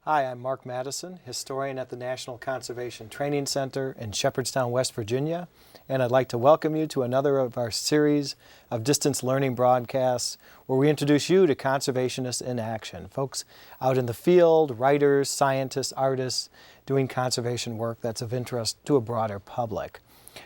Hi, I'm Mark Madison, historian at the National Conservation Training Center in Shepherdstown, West Virginia, and I'd like to welcome you to another of our series of distance learning broadcasts where we introduce you to conservationists in action, folks out in the field, writers, scientists, artists, doing conservation work that's of interest to a broader public.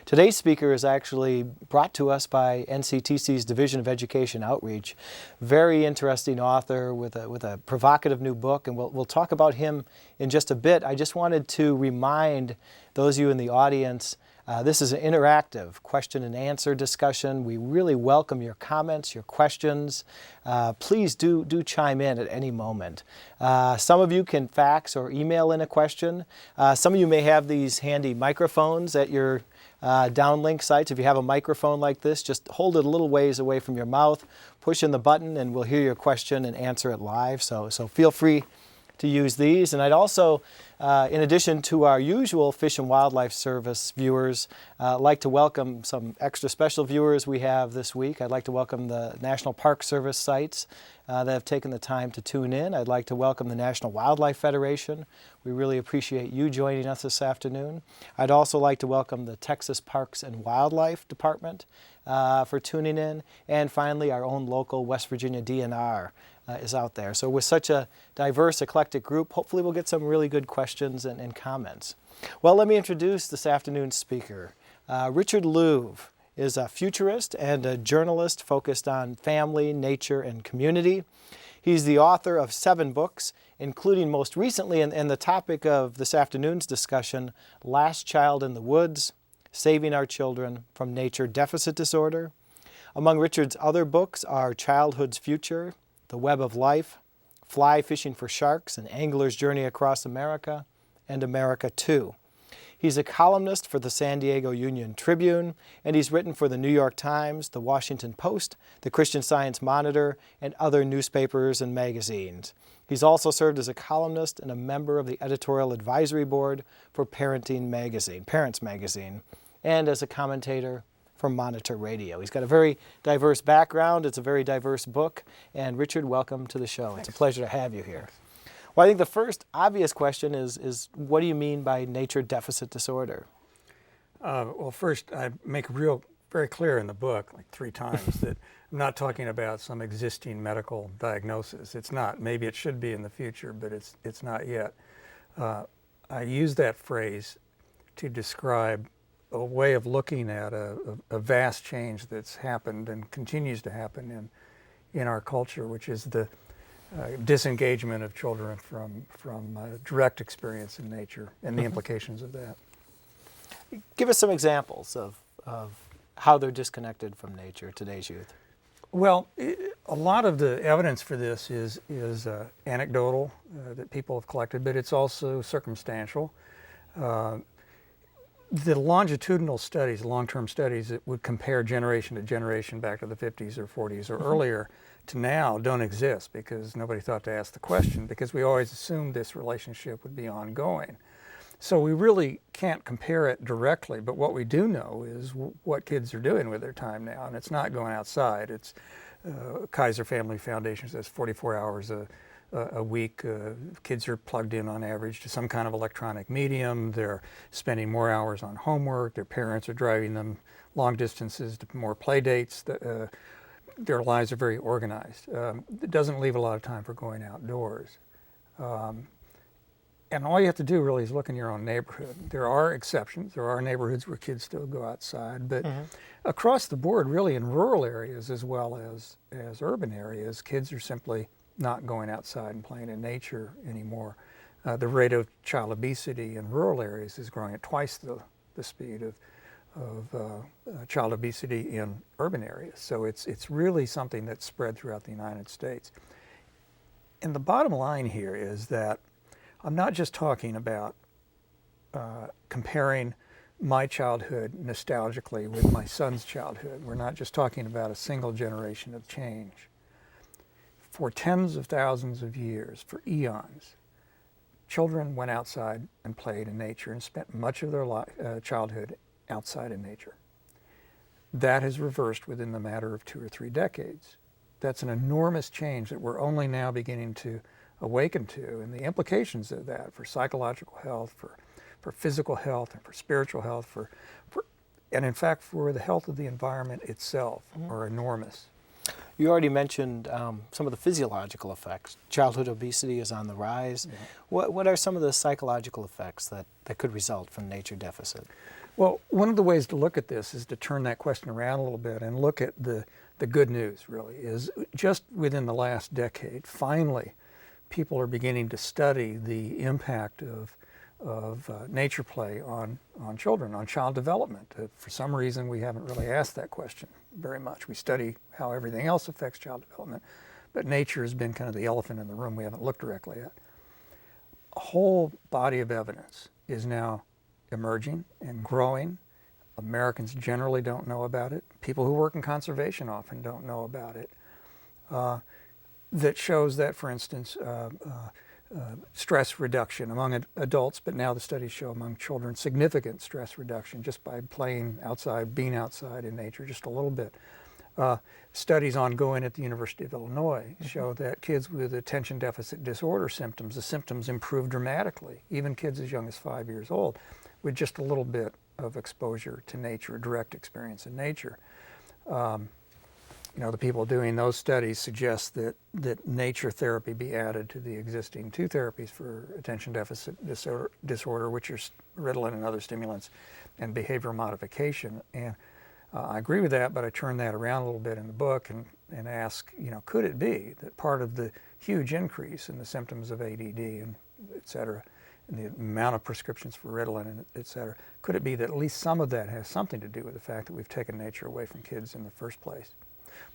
Today's speaker is actually brought to us by NCTC's Division of Education Outreach. Very interesting author with a provocative new book, and we'll talk about him in just a bit. I just wanted to remind those of you in the audience, this is an interactive question and answer discussion. We really welcome your comments, your questions. Please do chime in at any moment. Some of you can fax or email in a question. Some of you may have these handy microphones at your downlink sites. If you have a microphone like this, just hold it a little ways away from your mouth, push in the button, and we'll hear your question and answer it live. So feel free to use these. And I'd also, in addition to our usual Fish and Wildlife Service viewers, like to welcome some extra special viewers we have this week. I'd like to welcome the National Park Service sites that have taken the time to tune in. I'd like to welcome the National Wildlife Federation. We really appreciate you joining us this afternoon. I'd also like to welcome the Texas Parks and Wildlife Department for tuning in. And finally, our own local West Virginia DNR is out there. So with such a diverse, eclectic group, hopefully we'll get some really good questions and comments. Well, let me introduce this afternoon's speaker. Richard Louv is a futurist and a journalist focused on family, nature, and community. He's the author of 7 books, including most recently, and the topic of this afternoon's discussion, Last Child in the Woods, Saving Our Children from Nature Deficit Disorder. Among Richard's other books are Childhood's Future, The Web of Life, Fly Fishing for Sharks, An Angler's Journey Across America, and America 2. He's a columnist for the San Diego Union Tribune, and he's written for the New York Times, the Washington Post, the Christian Science Monitor, and other newspapers and magazines. He's also served as a columnist and a member of the editorial advisory board for Parents Magazine, and as a commentator for Monitor Radio. He's got a very diverse background. It's a very diverse book. And Richard, welcome to the show. Thanks. It's a pleasure to have you here. Well, I think the first obvious question is what do you mean by nature deficit disorder? Well, first, I make very clear in the book, like 3 times, that I'm not talking about some existing medical diagnosis. It's not. Maybe it should be in the future, but it's not yet. I use that phrase to describe a way of looking at a vast change that's happened and continues to happen in our culture, which is the disengagement of children from direct experience in nature and the implications of that. Give us some examples of how they're disconnected from nature, today's youth. Well, a lot of the evidence for this is anecdotal that people have collected, but it's also circumstantial. The longitudinal studies, long-term studies that would compare generation to generation back to the 50s or 40s or earlier to now don't exist because nobody thought to ask the question, because we always assumed this relationship would be ongoing. So we really can't compare it directly, but what we do know is what kids are doing with their time now, and it's not going outside. It's Kaiser Family Foundation says 44 hours a week. Kids are plugged in on average to some kind of electronic medium. They're spending more hours on homework. Their parents are driving them long distances to more play dates. Their lives are very organized. It doesn't leave a lot of time for going outdoors. And all you have to do really is look in your own neighborhood. There are exceptions. There are neighborhoods where kids still go outside, but across the board, really in rural areas as well as urban areas, kids are simply not going outside and playing in nature anymore. The rate of child obesity in rural areas is growing at twice the speed of child obesity in urban areas. So it's really something that's spread throughout the United States. And the bottom line here is that I'm not just talking about comparing my childhood nostalgically with my son's childhood. We're not just talking about a single generation of change. For tens of thousands of years, for eons, children went outside and played in nature and spent much of their childhood outside in nature. That has reversed within the matter of 2 or 3 decades. That's an enormous change that we're only now beginning to awakened to, and the implications of that for psychological health, for physical health, and for spiritual health, and in fact for the health of the environment itself are enormous. You already mentioned some of the physiological effects. Childhood obesity is on the rise. Yeah. What are some of the psychological effects that could result from nature deficit? Well, one of the ways to look at this is to turn that question around a little bit and look at the good news, really, is just within the last decade, finally, people are beginning to study the impact of nature play on children, on child development. For some reason, we haven't really asked that question very much. We study how everything else affects child development, but nature has been kind of the elephant in the room we haven't looked directly at. A whole body of evidence is now emerging and growing. Americans generally don't know about it. People who work in conservation often don't know about it. That shows that, for instance, stress reduction among adults, but now the studies show among children significant stress reduction just by playing outside, being outside in nature just a little bit. Studies ongoing at the University of Illinois show that kids with attention deficit disorder symptoms, the symptoms improve dramatically, even kids as young as 5 years old, with just a little bit of exposure to nature, direct experience in nature. The people doing those studies suggest that nature therapy be added to the existing two therapies for attention deficit disorder, which are Ritalin and other stimulants, and behavioral modification. And I agree with that, but I turn that around a little bit in the book and ask, could it be that part of the huge increase in the symptoms of ADD and et cetera, and the amount of prescriptions for Ritalin and et cetera, could it be that at least some of that has something to do with the fact that we've taken nature away from kids in the first place?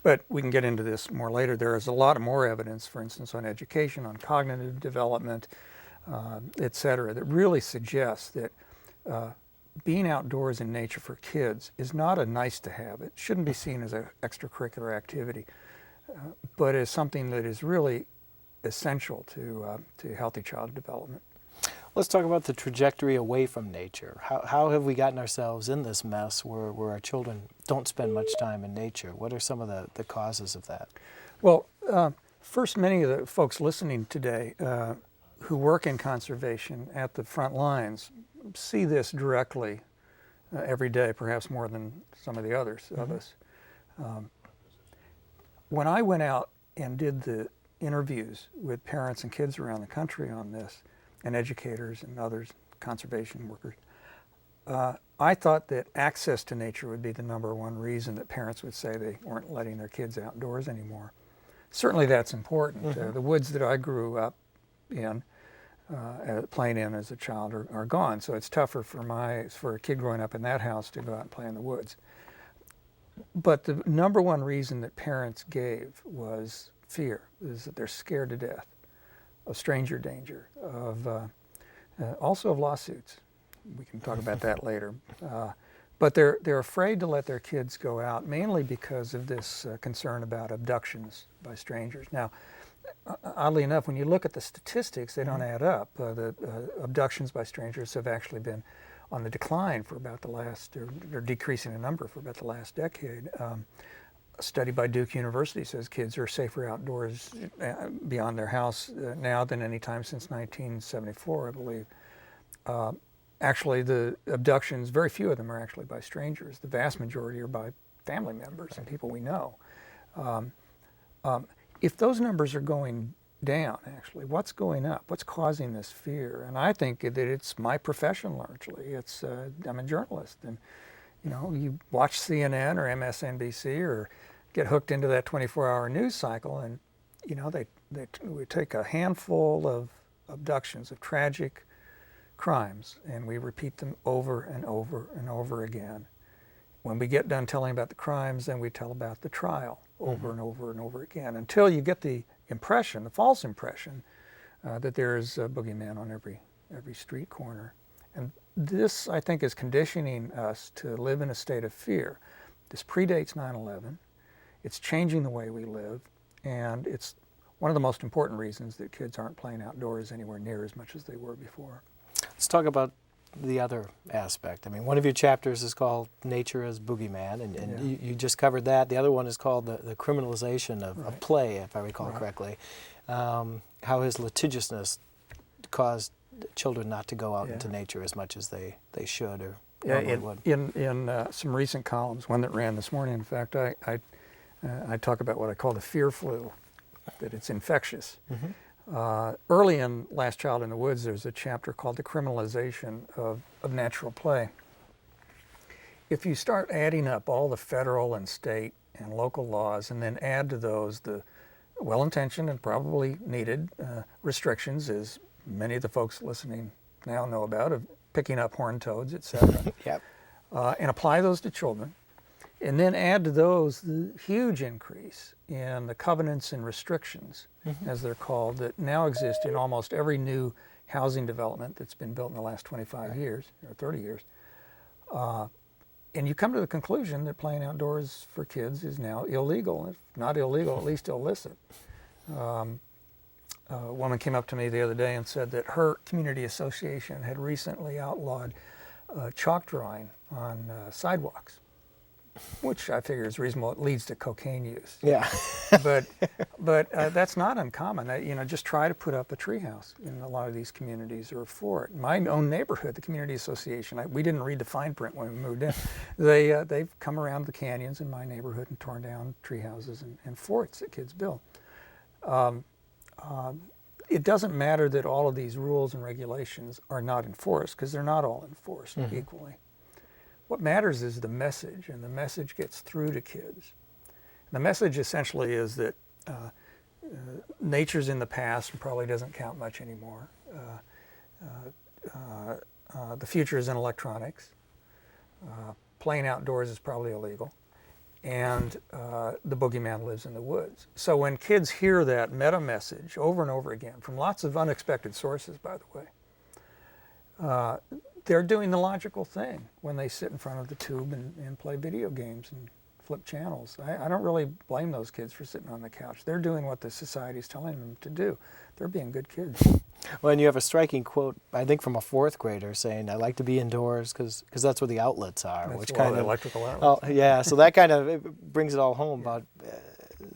But we can get into this more later. There is a lot more evidence, for instance, on education, on cognitive development, et cetera, that really suggests that being outdoors in nature for kids is not a nice to have. It shouldn't be seen as an extracurricular activity, but as something that is really essential to healthy child development. Let's talk about the trajectory away from nature. How have we gotten ourselves in this mess where our children don't spend much time in nature? What are some of the causes of that? Well, first, many of the folks listening today who work in conservation at the front lines see this directly every day, perhaps more than some of the others of us. When I went out and did the interviews with parents and kids around the country on this, and educators and others, conservation workers, I thought that access to nature would be the number one reason that parents would say they weren't letting their kids outdoors anymore. Certainly that's important. The woods that I grew up in, playing in as a child, are gone, so it's tougher for a kid growing up in that house to go out and play in the woods. But the number one reason that parents gave was fear, is that they're scared to death of stranger danger, also of lawsuits. We can talk about that later. But they're afraid to let their kids go out, mainly because of this concern about abductions by strangers. Now, oddly enough, when you look at the statistics, they don't add up. The abductions by strangers have actually been on the decline for about the last, or decreasing in number for about the last decade. A study by Duke University says kids are safer outdoors beyond their house now than any time since 1974, I believe. Actually, the abductions, very few of them are actually by strangers. The vast majority are by family members and people we know. If those numbers are going down, actually, what's going up? What's causing this fear? And I think that it's my profession largely. I'm a journalist, and you watch CNN or MSNBC or get hooked into that 24-hour news cycle, and we take a handful of abductions, of tragic crimes, and we repeat them over and over and over again. When we get done telling about the crimes, then we tell about the trial over and over and over again, until you get the impression, the false impression, that there is a boogeyman on every street corner. And this, I think, is conditioning us to live in a state of fear. This predates 9/11. It's changing the way we live, and it's one of the most important reasons that kids aren't playing outdoors anywhere near as much as they were before. Let's talk about the other aspect. I mean, one of your chapters is called Nature as Boogeyman, and you just covered that. The other one is called the criminalization of play, if I recall correctly. How has litigiousness caused children not to go out into nature as much as they should or normally would? In some recent columns, one that ran this morning, in fact, I talk about what I call the fear flu, that it's infectious. Early in Last Child in the Woods, there's a chapter called the criminalization of natural play. If you start adding up all the federal and state and local laws and then add to those the well-intentioned and probably needed restrictions, as many of the folks listening now know about, of picking up horned toads, etc., and apply those to children, and then add to those the huge increase in the covenants and restrictions, as they're called, that now exist in almost every new housing development that's been built in the last 25 years or 30 years. And you come to the conclusion that playing outdoors for kids is now illegal. If not illegal, at least illicit. A woman came up to me the other day and said that her community association had recently outlawed chalk drawing on sidewalks, which I figure is reasonable. It leads to cocaine use. Yeah. but that's not uncommon. Just try to put up a treehouse in a lot of these communities or a fort. My own neighborhood, the community association, we didn't read the fine print when we moved in. They've come around the canyons in my neighborhood and torn down treehouses and forts that kids build. It doesn't matter that all of these rules and regulations are not enforced, because they're not all enforced equally. What matters is the message, and the message gets through to kids. And the message essentially is that nature's in the past and probably doesn't count much anymore. The future is in electronics. Playing outdoors is probably illegal. And the boogeyman lives in the woods. So when kids hear that meta message over and over again, from lots of unexpected sources, by the way, they're doing the logical thing when they sit in front of the tube and play video games and flip channels. I don't really blame those kids for sitting on the couch. They're doing what the society's telling them to do. They're being good kids. Well, and you have a striking quote, I think, from a fourth grader saying, "I like to be indoors because that's where the outlets are." That's which kind of electrical outlets. Oh, yeah. So that kind of it brings it all home about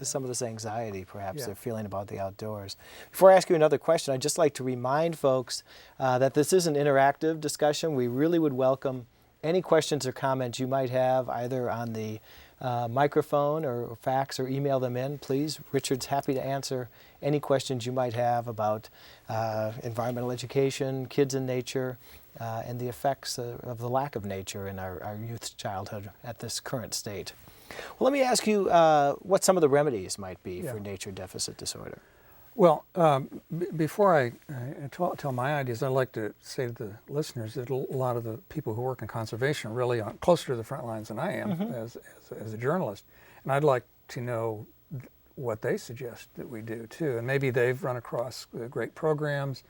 some of this anxiety, perhaps they're feeling about the outdoors. Before I ask you another question, I'd just like to remind folks that this is an interactive discussion. We really would welcome any questions or comments you might have, either on the microphone or fax, or email them in, please. Richard's happy to answer any questions you might have about environmental education, kids in nature, and the effects of the lack of nature in our youth's childhood at this current state. Well, let me ask you what some of the remedies might be for nature deficit disorder. Well, before I tell my ideas, I'd like to say to the listeners that a lot of the people who work in conservation are really closer to the front lines than I am as a journalist. And I'd like to know what they suggest that we do too. And maybe they've run across great programs,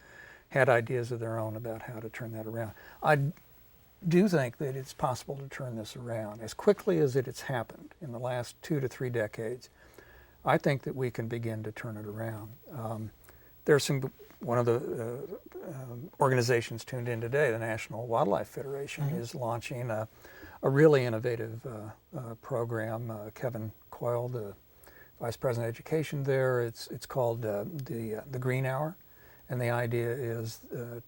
had ideas of their own about how to turn that around. I do think that it's possible to turn this around as quickly as it's happened in the last 2 to 3 decades. I think that we can begin to turn it around. There's one of the organizations tuned in today, the National Wildlife Federation, is launching a really innovative program. Kevin Coyle, the Vice President of Education there, it's called the Green Hour. And the idea is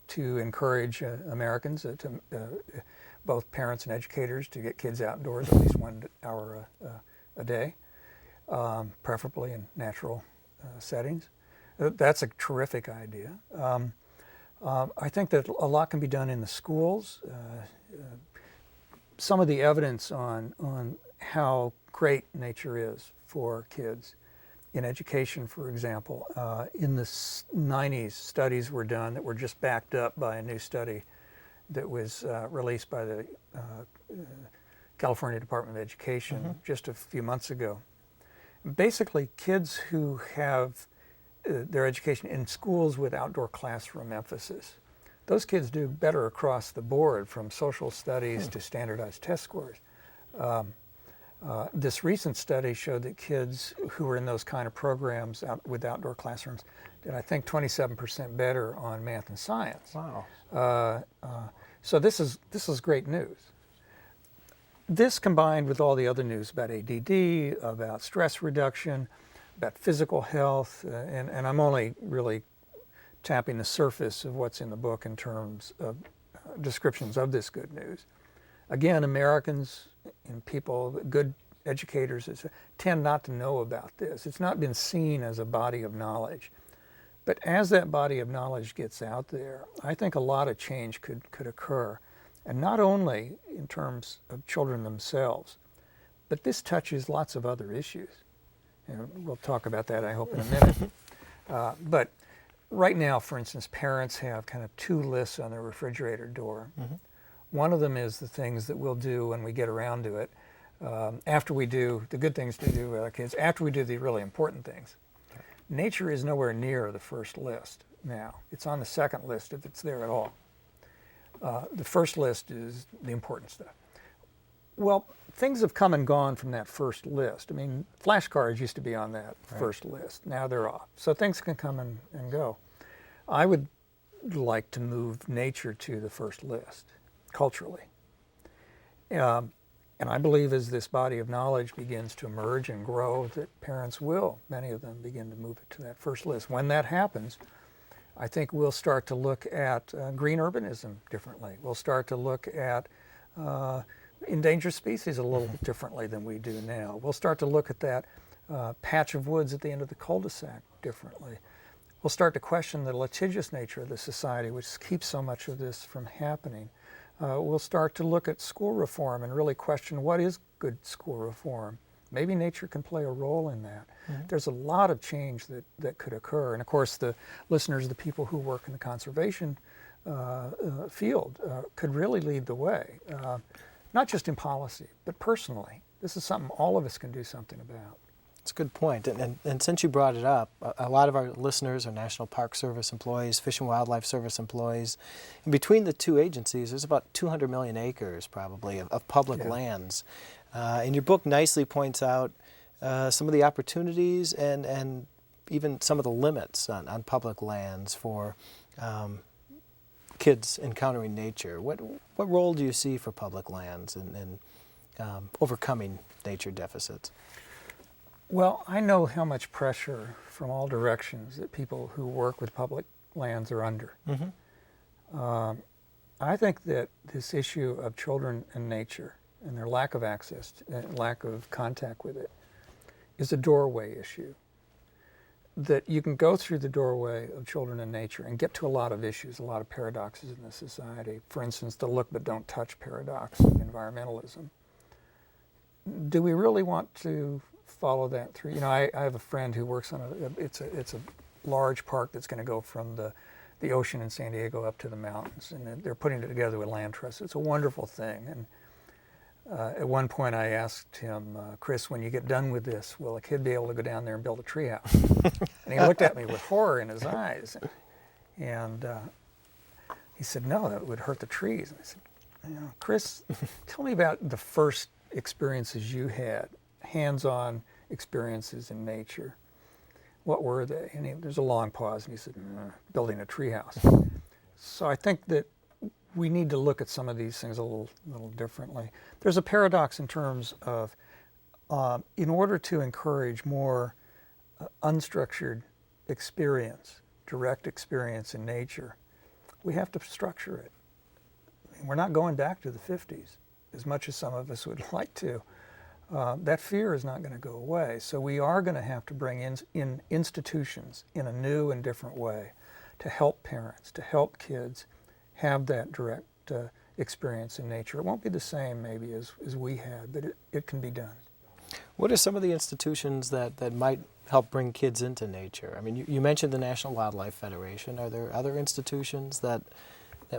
to encourage Americans, both parents and educators, to get kids outdoors at least 1 hour a day. Preferably in natural settings. That's a terrific idea. I think that a lot can be done in the schools. Some of the evidence on how great nature is for kids in education, for example, in the 90s, studies were done that were just backed up by a new study that was released by the California Department of Education just a few months ago. Basically, kids who have their education in schools with outdoor classroom emphasis, those kids do better across the board, from social studies to standardized test scores. This recent study showed that kids who were in those kind of programs with outdoor classrooms did, I think, 27% better on math and science. Wow. So this is great news. This combined with all the other news about ADD, about stress reduction, about physical health, and I'm only really tapping the surface of what's in the book in terms of descriptions of this good news. Again, Americans and people, good educators, tend not to know about this. It's not been seen as a body of knowledge. But as that body of knowledge gets out there, I think a lot of change could occur. And not only in terms of children themselves, but this touches lots of other issues. And we'll talk about that, I hope, in a minute. But right now, for instance, parents have kind of two lists on their refrigerator door. Mm-hmm. One of them is the things that we'll do when we get around to it, after we do the good things to do with our kids, after we do the really important things. Nature is nowhere near the first list now. It's on the second list if it's there at all. The first list is the important stuff. Well, things have come and gone from that first list. I mean, flashcards used to be on that first list. Now they're off. So things can come and go. I would like to move nature to the first list, culturally. And I believe as this body of knowledge begins to emerge and grow, that parents will, many of them, begin to move it to that first list. When that happens, I think we'll start to look at green urbanism differently. We'll start to look at endangered species a little differently than we do now. We'll start to look at that patch of woods at the end of the cul-de-sac differently. We'll start to question the litigious nature of the society, which keeps so much of this from happening. We'll start to look at school reform and really question what is good school reform. Maybe nature can play a role in that. Mm-hmm. There's a lot of change that could occur. And of course, the listeners, the people who work in the conservation field could really lead the way, not just in policy, but personally. This is something all of us can do something about. That's a good point. And since you brought it up, a lot of our listeners are National Park Service employees, Fish and Wildlife Service employees. And between the two agencies, there's about 200 million acres probably of public lands. And your book nicely points out some of the opportunities and even some of the limits on public lands for kids encountering nature. What role do you see for public lands in overcoming nature deficits? Well, I know how much pressure from all directions that people who work with public lands are under. Mm-hmm. I think that this issue of children and nature and their lack of access, lack of contact with it, is a doorway issue. That you can go through the doorway of children and nature and get to a lot of issues, a lot of paradoxes in the society. For instance, the look but don't touch paradox of environmentalism. Do we really want to follow that through? You know, I have a friend who works on it's a large park that's going to go from the ocean in San Diego up to the mountains, and they're putting it together with land trusts. It's a wonderful thing. And at one point I asked him, Chris, when you get done with this, will a kid be able to go down there and build a treehouse? And he looked at me with horror in his eyes. And he said, no, that would hurt the trees. And I said, you know, Chris, tell me about the first experiences you had, hands-on experiences in nature. What were they? And there's a long pause, and he said, building a treehouse. So I think that we need to look at some of these things a little differently. There's a paradox in terms of, in order to encourage more unstructured experience, direct experience in nature, we have to structure it. I mean, we're not going back to the 50s, as much as some of us would like to. That fear is not going to go away. So we are going to have to bring in institutions in a new and different way to help parents, to help kids have that direct experience in nature. It won't be the same maybe as we had, but it can be done. What are some of the institutions that might help bring kids into nature? I mean, you mentioned the National Wildlife Federation. Are there other institutions that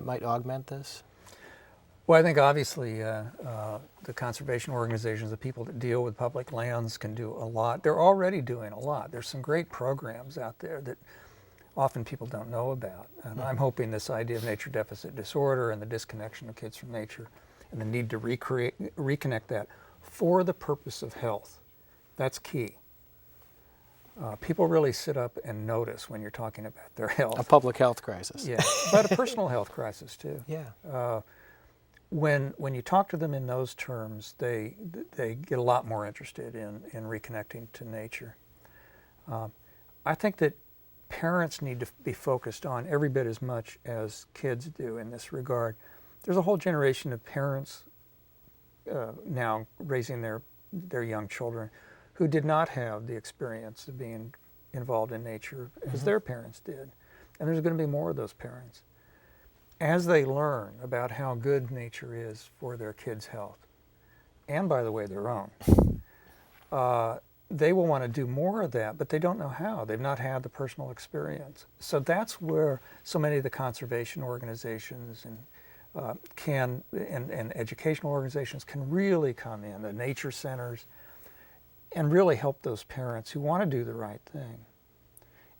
might augment this? Well, I think obviously the conservation organizations, the people that deal with public lands can do a lot. They're already doing a lot. There's some great programs out there that often people don't know about. And I'm hoping this idea of nature deficit disorder and the disconnection of kids from nature and the need to reconnect that for the purpose of health, that's key. People really sit up and notice when you're talking about their health. A public health crisis. Yeah, but a personal health crisis too. Yeah. when you talk to them in those terms, they get a lot more interested in reconnecting to nature. I think that parents need to be focused on every bit as much as kids do in this regard. There's a whole generation of parents now raising their young children who did not have the experience of being involved in nature as their parents did. And there's going to be more of those parents. As they learn about how good nature is for their kids' health, and by the way, their own, they will want to do more of that, but they don't know how. They've not had the personal experience. So that's where so many of the conservation organizations and educational organizations can really come in, the nature centers, and really help those parents who want to do the right thing.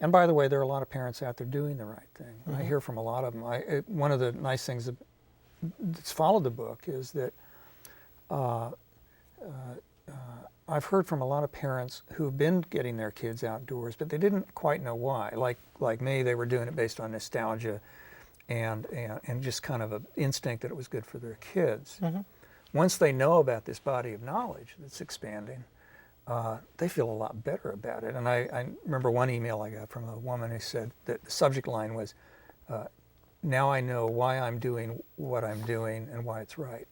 And by the way, there are a lot of parents out there doing the right thing. I hear from a lot of them. One of the nice things that's followed the book is that I've heard from a lot of parents who've been getting their kids outdoors, but they didn't quite know why. Like me, they were doing it based on nostalgia and just kind of an instinct that it was good for their kids. Once they know about this body of knowledge that's expanding, they feel a lot better about it. And I remember one email I got from a woman who said that the subject line was, now I know why I'm doing what I'm doing and why it's right.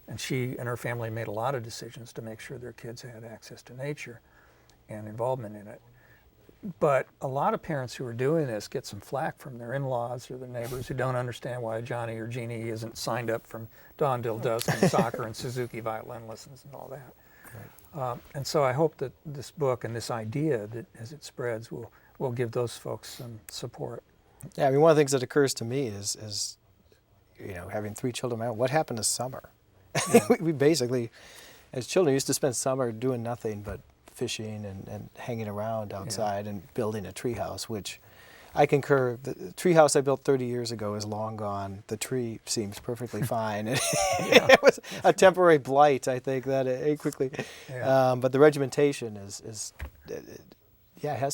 And she and her family made a lot of decisions to make sure their kids had access to nature and involvement in it. But a lot of parents who are doing this get some flack from their in-laws or their neighbors who don't understand why Johnny or Jeannie isn't signed up from dawn till dusk and soccer and Suzuki violin lessons and all that. And so I hope that this book and this idea, that as it spreads, will give those folks some support. Yeah, I mean, one of the things that occurs to me is having 3 children of my own, what happened to summer? Yeah. We basically, as children, used to spend summer doing nothing but fishing and hanging around outside and building a treehouse, which I concur. The treehouse I built 30 years ago is long gone. The tree seems perfectly fine. It was a temporary blight, I think, that it quickly. Yeah. But the regimentation has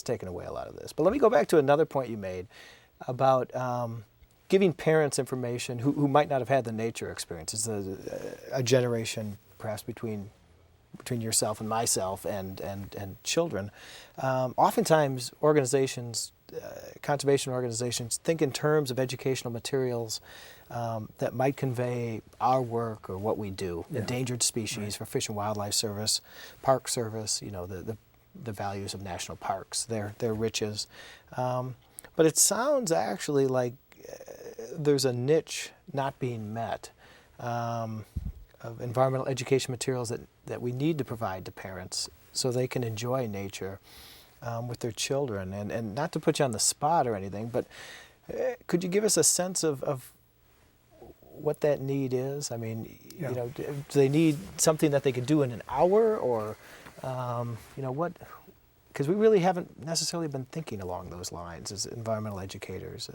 taken away a lot of this. But let me go back to another point you made about giving parents information who might not have had the nature experience. It's a generation perhaps between yourself and myself and children. Oftentimes organizations, conservation organizations, think in terms of educational materials that might convey our work or what we do. Yeah. Endangered species for Fish and Wildlife Service, Park Service, the values of national parks, their riches. But it sounds actually like there's a niche not being met of environmental education materials that we need to provide to parents so they can enjoy nature with their children. And not to put you on the spot or anything, but could you give us a sense of what that need is? I mean, do they need something that they could do in an hour, or what? Because we really haven't necessarily been thinking along those lines as environmental educators.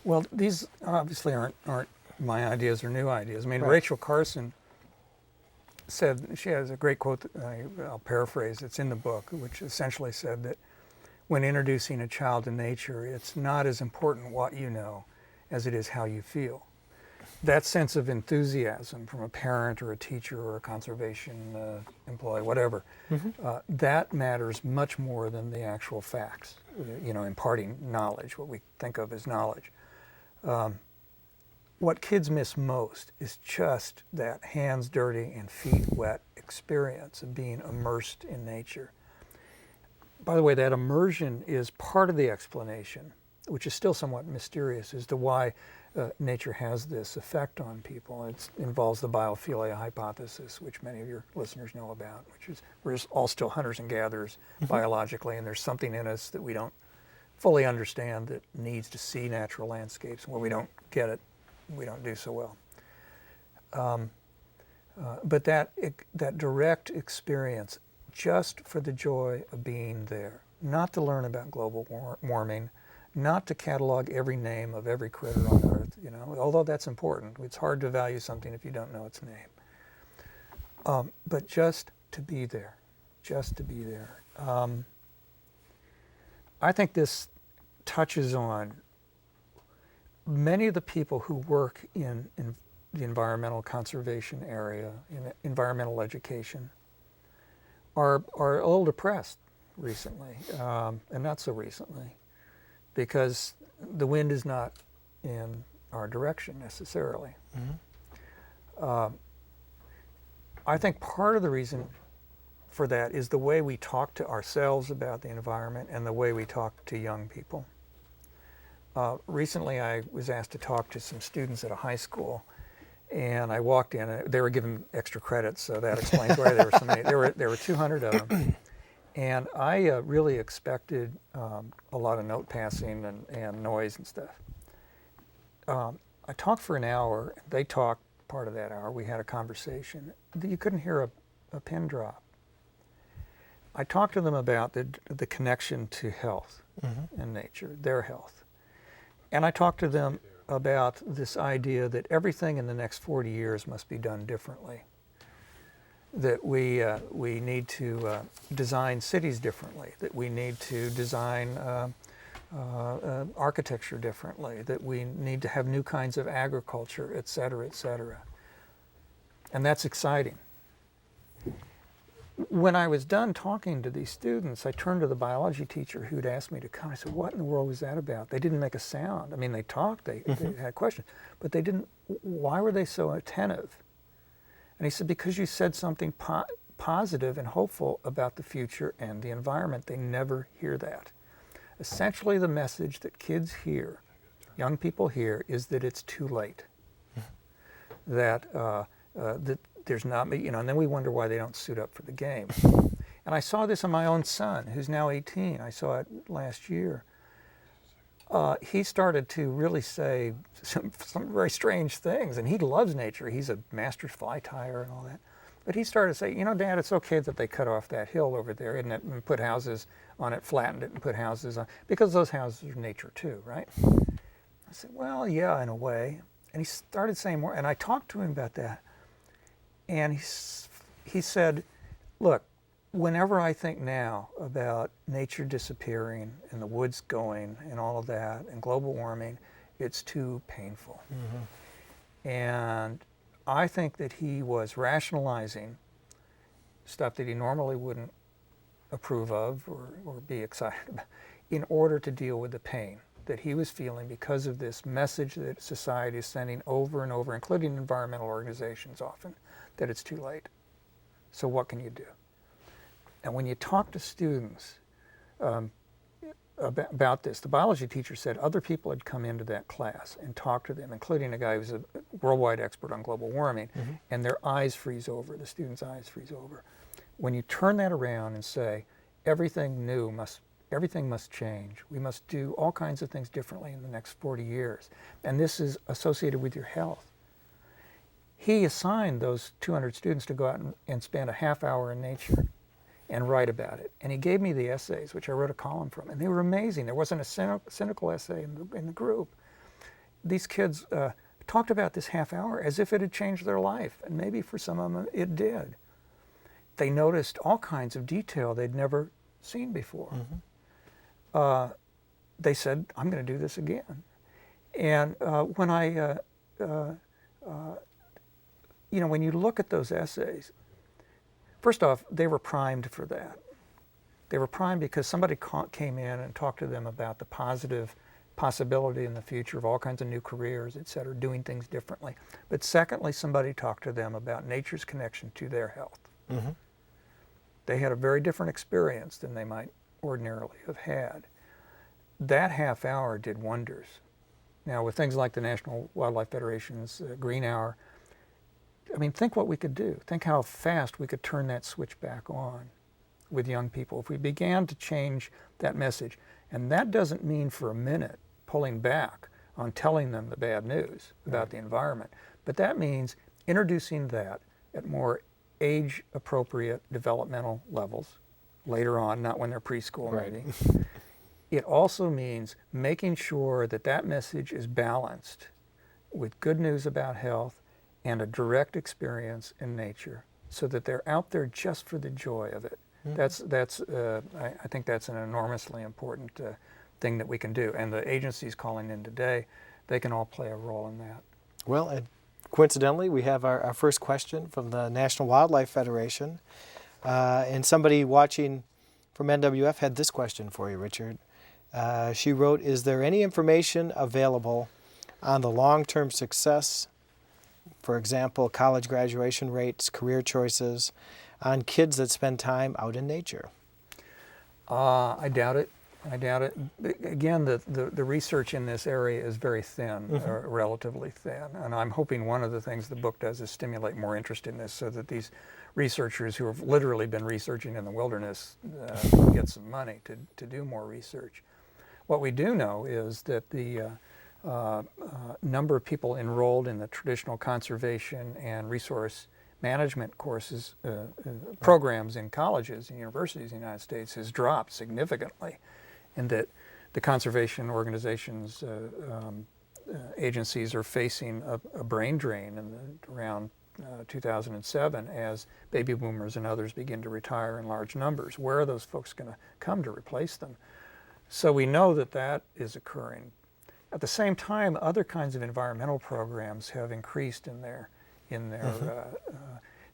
Well, these obviously aren't my ideas or new ideas. I mean, Right. Rachel Carson said, she has a great quote, I'll paraphrase, it's in the book, which essentially said that when introducing a child to nature, it's not as important what you know as it is how you feel. That sense of enthusiasm from a parent or a teacher or a conservation employee, whatever, that matters much more than the actual facts, imparting knowledge, what we think of as knowledge. What kids miss most is just that hands dirty and feet wet experience of being immersed in nature. By the way, that immersion is part of the explanation, which is still somewhat mysterious as to why nature has this effect on people. It involves the biophilia hypothesis, which many of your listeners know about, which is we're all still hunters and gatherers biologically, and there's something in us that we don't fully understand that needs to see natural landscapes. And when we don't get it, we don't do so well. But that direct experience, just for the joy of being there, not to learn about global warming, not to catalog every name of every critter on Earth, although that's important. It's hard to value something if you don't know its name. But just to be there, I think this touches on many of the people who work in the environmental conservation area, in environmental education, are a little depressed recently, and not so recently, because the wind is not in our direction necessarily. I think part of the reason for that is the way we talk to ourselves about the environment and the way we talk to young people. Recently I was asked to talk to some students at a high school, and I walked in, and they were given extra credits, so that explains why there were so many. There were 200 of them, and I really expected a lot of note passing and noise and stuff. I talked for an hour, they talked part of that hour, we had a conversation. You couldn't hear a pin drop. I talked to them about the connection to health and nature, their health. And I talked to them about this idea that everything in the next 40 years must be done differently. That we need to design cities differently, that we need to design architecture differently, that we need to have new kinds of agriculture, et cetera, et cetera. And that's exciting. When I was done talking to these students, I turned to the biology teacher who'd asked me to come. I said, what in the world was that about? They didn't make a sound. I mean, they talked, they had questions, but they didn't, why were they so attentive? And he said, because you said something positive and hopeful about the future and the environment. They never hear that. Essentially, the message that kids hear, young people hear, is that it's too late. That there's not, and then we wonder why they don't suit up for the game. And I saw this in my own son, who's now 18. I saw it last year. He started to really say some very strange things, and he loves nature. He's a master's fly tyer and all that. But he started to say, Dad, it's okay that they cut off that hill over there, isn't it, and put houses on it, flattened it, and put houses on, because those houses are nature too, right? I said, well, yeah, in a way. And he started saying more, and I talked to him about that. And he said, look, whenever I think now about nature disappearing and the woods going and all of that and global warming, it's too painful. And I think that he was rationalizing stuff that he normally wouldn't approve of or be excited about in order to deal with the pain that he was feeling because of this message that society is sending over and over, including environmental organizations often, that it's too late. So what can you do? And when you talk to students about this, the biology teacher said other people had come into that class and talked to them, including a guy who's a worldwide expert on global warming, and their eyes freeze over, the students' eyes freeze over. When you turn that around and say, everything must change. We must do all kinds of things differently in the next 40 years. And this is associated with your health. He assigned those 200 students to go out and spend a half hour in nature and write about it. And he gave me the essays, which I wrote a column from, and they were amazing. There wasn't a cynical essay in the group. These kids talked about this half hour as if it had changed their life, and maybe for some of them it did. They noticed all kinds of detail they'd never seen before. They said, I'm going to do this again. And when when you look at those essays, first off, they were primed for that. They were primed because somebody came in and talked to them about the positive possibility in the future of all kinds of new careers, et cetera, doing things differently. But secondly, somebody talked to them about nature's connection to their health. They had a very different experience than they might ordinarily have had. That half hour did wonders. Now, with things like the National Wildlife Federation's Green Hour, I mean, think what we could do. Think how fast we could turn that switch back on with young people if we began to change that message. And that doesn't mean for a minute pulling back on telling them the bad news about the environment, but that means introducing that at more age-appropriate developmental levels later on, not when they're preschool maybe. It also means making sure that that message is balanced with good news about health and a direct experience in nature, so that they're out there just for the joy of it. I think that's an enormously important thing that we can do. And the agencies calling in today, they can all play a role in that. Well, coincidentally, we have our first question from the National Wildlife Federation. And somebody watching from NWF had this question for you, Richard. She wrote, is there any information available on the long-term success, for example, college graduation rates, career choices, on kids that spend time out in nature? I doubt it. I doubt it. Again, the research in this area is very thin, relatively thin. And I'm hoping one of the things the book does is stimulate more interest in this so that these researchers who have literally been researching in the wilderness get some money to do more research. What we do know is that the number of people enrolled in the traditional conservation and resource management courses, programs in colleges and universities in the United States has dropped significantly, and that the conservation organizations, agencies are facing a brain drain around 2007 as baby boomers and others begin to retire in large numbers. Where are those folks going to come to replace them? So we know that that is occurring. At the same time, other kinds of environmental programs have increased in their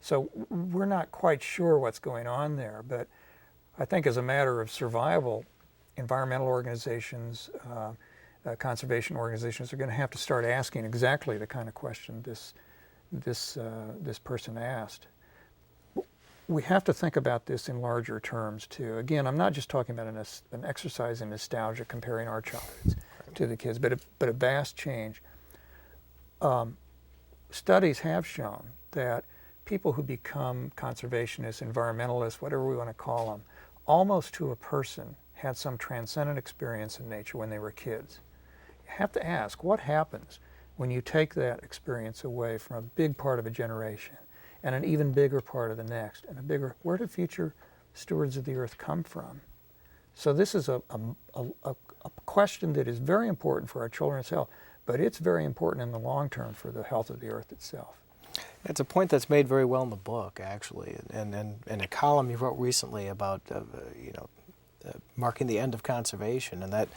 so we're not quite sure what's going on there, but I think as a matter of survival, environmental organizations, conservation organizations are going to have to start asking exactly the kind of question this person asked. We have to think about this in larger terms too. Again, I'm not just talking about an exercise in nostalgia comparing our childhoods to the kids, but a vast change. Studies have shown that people who become conservationists, environmentalists, whatever we want to call them, almost to a person had some transcendent experience in nature when they were kids. You have to ask, what happens when you take that experience away from a big part of a generation and an even bigger part of the next, and where do future stewards of the earth come from? So this is a question that is very important for our children's health, but it's very important in the long term for the health of the earth itself. It's a point that's made very well in the book, actually, and in a column you wrote recently about marking the end of conservation, and that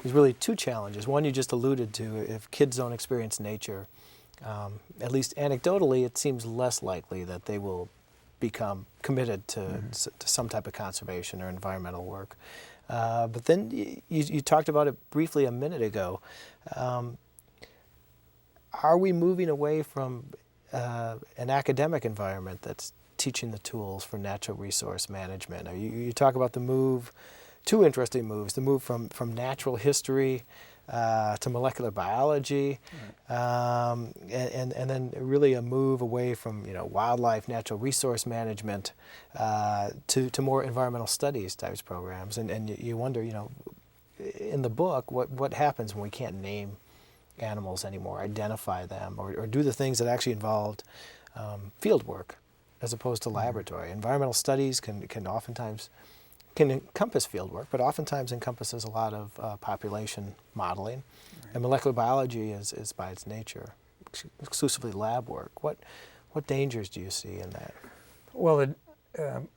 there's really two challenges. One you just alluded to: if kids don't experience nature, at least anecdotally, it seems less likely that they will become committed to some type of conservation or environmental work. But then you talked about it briefly a minute ago. Are we moving away from an academic environment that's teaching the tools for natural resource management? You talk about the move, two interesting moves, the move from natural history to molecular biology, and then really a move away from wildlife, natural resource management to more environmental studies types programs. And you wonder, in the book, what happens when we can't name animals anymore, identify them, or do the things that actually involved field work as opposed to laboratory. Environmental studies can oftentimes encompass field work, but oftentimes encompasses a lot of population modeling. And molecular biology is by its nature exclusively lab work. What dangers do you see in that? Well,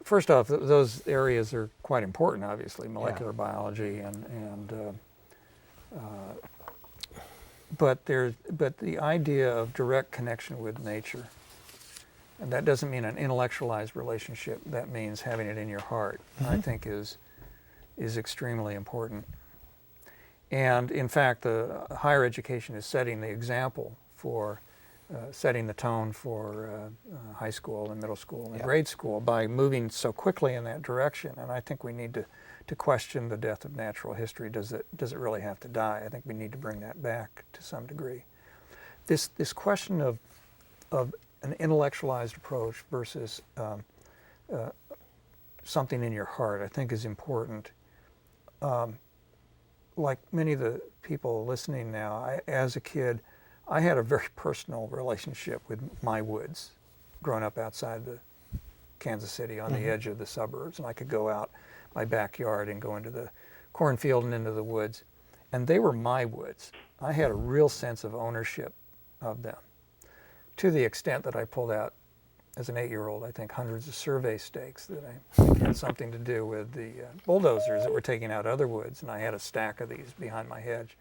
first off, those areas are quite important, obviously, molecular biology but the idea of direct connection with nature, and that doesn't mean an intellectualized relationship, that means having it in your heart, I think is extremely important. And in fact, the higher education is setting the example for setting the tone for high school and middle school and grade school by moving so quickly in that direction. And I think we need to question the death of natural history. Does it really have to die? I think we need to bring that back to some degree. This question of an intellectualized approach versus something in your heart, I think is important. Like many of the people listening now, as a kid, I had a very personal relationship with my woods, growing up outside the Kansas City on the edge of the suburbs, and I could go out my backyard and go into the cornfield and into the woods, and they were my woods. I had a real sense of ownership of them, to the extent that I pulled out, as an 8-year-old, I think hundreds of survey stakes that I think had something to do with the bulldozers that were taking out other woods, and I had a stack of these behind my hedge.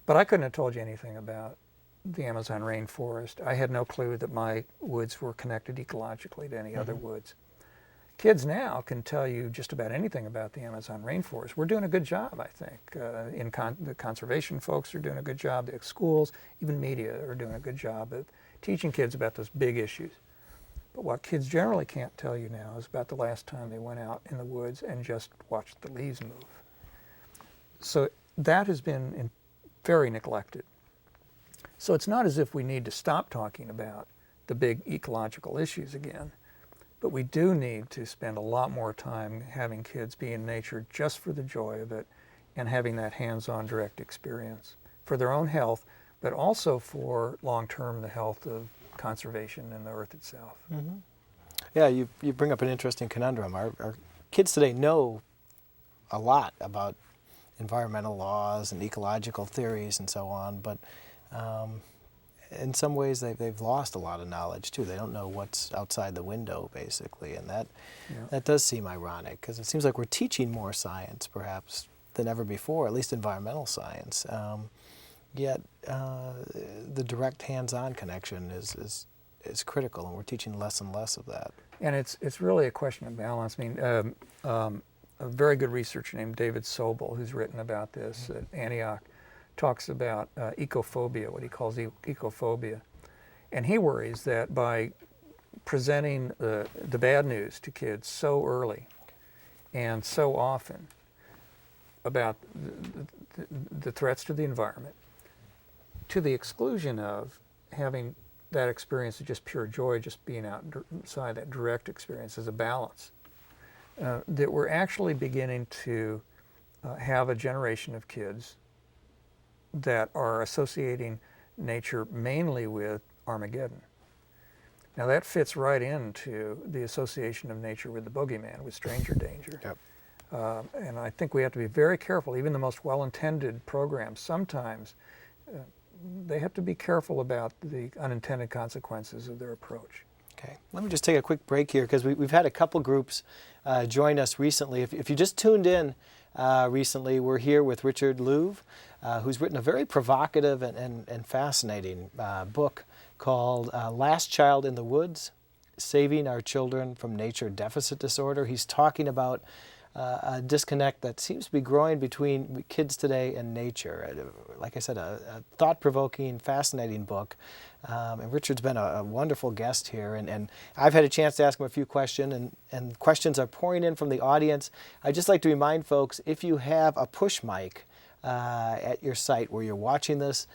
But I couldn't have told you anything about the Amazon rainforest. I had no clue that my woods were connected ecologically to any other woods. Kids now can tell you just about anything about the Amazon rainforest. We're doing a good job, I think. The conservation folks are doing a good job. The schools, even media, are doing a good job of teaching kids about those big issues. But what kids generally can't tell you now is about the last time they went out in the woods and just watched the leaves move. So that has been very neglected. So it's not as if we need to stop talking about the big ecological issues again, but we do need to spend a lot more time having kids be in nature just for the joy of it and having that hands-on direct experience for their own health, but also for long-term the health of conservation and the earth itself. Yeah, you bring up an interesting conundrum. Our kids today know a lot about environmental laws and ecological theories and so on, but in some ways they've lost a lot of knowledge too. They don't know what's outside the window basically, and that does seem ironic because it seems like we're teaching more science perhaps than ever before, at least environmental science. Yet the direct hands-on connection is critical, and we're teaching less and less of that. And it's really a question of balance. I mean, a very good researcher named David Sobel, who's written about this at Antioch, talks about ecophobia, what he calls ecophobia. And he worries that by presenting the bad news to kids so early and so often about the threats to the environment, to the exclusion of having that experience of just pure joy, just being outside, that direct experience as a balance, that we're actually beginning to have a generation of kids that are associating nature mainly with Armageddon. Now that fits right into the association of nature with the boogeyman, with stranger danger. Yep. And I think we have to be very careful. Even the most well-intended programs, sometimes they have to be careful about the unintended consequences of their approach. Okay, let me just take a quick break here because we've had a couple groups join us recently. If you just tuned in recently, we're here with Richard Louv, who's written a very provocative and fascinating book called Last Child in the Woods, Saving Our Children from Nature Deficit Disorder. He's talking about a disconnect that seems to be growing between kids today and nature. Like I said, a thought-provoking, fascinating book. And Richard's been a wonderful guest here. And I've had a chance to ask him a few questions, and questions are pouring in from the audience. I'd just like to remind folks, if you have a push mic at your site where you're watching this,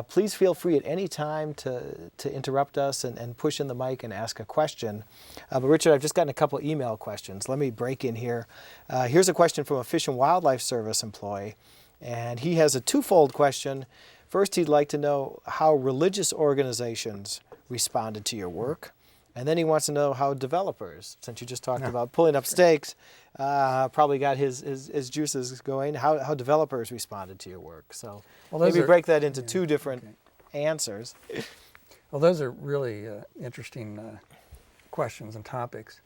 please feel free at any time to interrupt us and push in the mic and ask a question. But Richard, I've just gotten a couple email questions. Let me break in here. Here's a question from a Fish and Wildlife Service employee, and he has a twofold question. First, he'd like to know how religious organizations responded to your work. And then he wants to know how developers, since you just talked about pulling up stakes, probably got his juices going, how developers responded to your work. So maybe break that into two different answers. Well, those are really interesting questions and topics.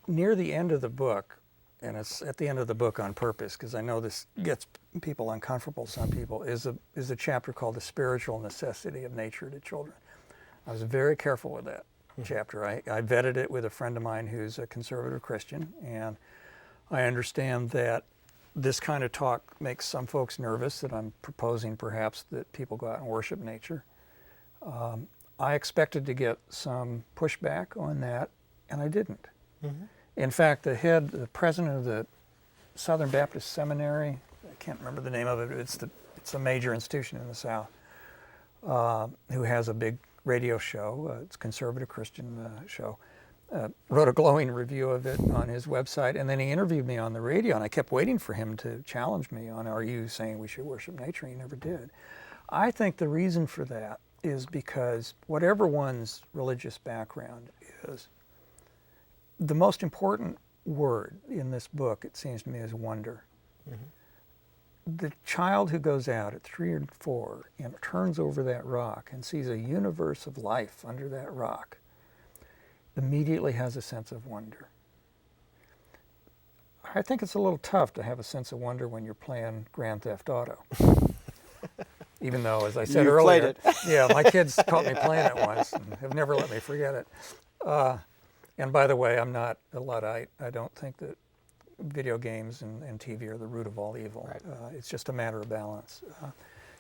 Near the end of the book, and it's at the end of the book on purpose because I know this gets people uncomfortable, some people, is a chapter called The Spiritual Necessity of Nature to Children. I was very careful with that chapter. I vetted it with a friend of mine who's a conservative Christian, and I understand that this kind of talk makes some folks nervous, that I'm proposing perhaps that people go out and worship nature. I expected to get some pushback on that, and I didn't. In fact, the president of the Southern Baptist Seminary, I can't remember the name of it, it's a major institution in the South, who has a big radio show, it's a conservative Christian show, wrote a glowing review of it on his website, and then he interviewed me on the radio, and I kept waiting for him to challenge me on, are you saying we should worship nature? He never did. I think the reason for that is because whatever one's religious background is, the most important word in this book, it seems to me, is wonder. The child who goes out at 3 or 4 and turns over that rock and sees a universe of life under that rock immediately has a sense of wonder. I think it's a little tough to have a sense of wonder when you're playing Grand Theft Auto. Even though, as I said You earlier, played it. yeah, my kids caught me playing it once and have never let me forget it. And by the way, I'm not a Luddite. I don't think that video games and TV are the root of all evil. Right. It's just a matter of balance.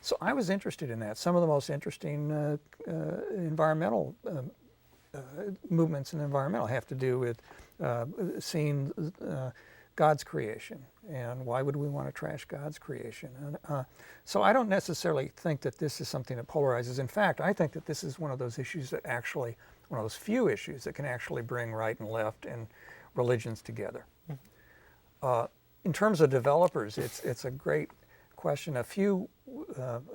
So I was interested in that. Some of the most interesting environmental movements in environmental have to do with seeing God's creation, and why would we want to trash God's creation? And, so I don't necessarily think that this is something that polarizes. In fact, I think that this is one of those issues that actually, one of those few issues that can actually bring right and left and religions together. In terms of developers, it's a great question. A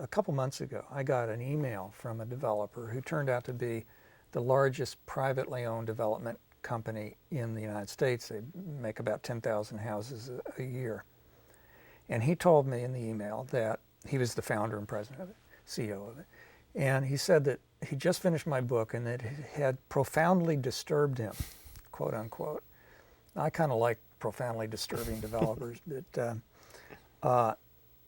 couple months ago, I got an email from a developer who turned out to be the largest privately owned development company in the United States. They make about 10,000 houses a year. And he told me in the email that he was the founder and president of it, CEO of it. And he said that he just finished my book and that it had profoundly disturbed him, quote unquote. I kind of like profoundly disturbing developers, but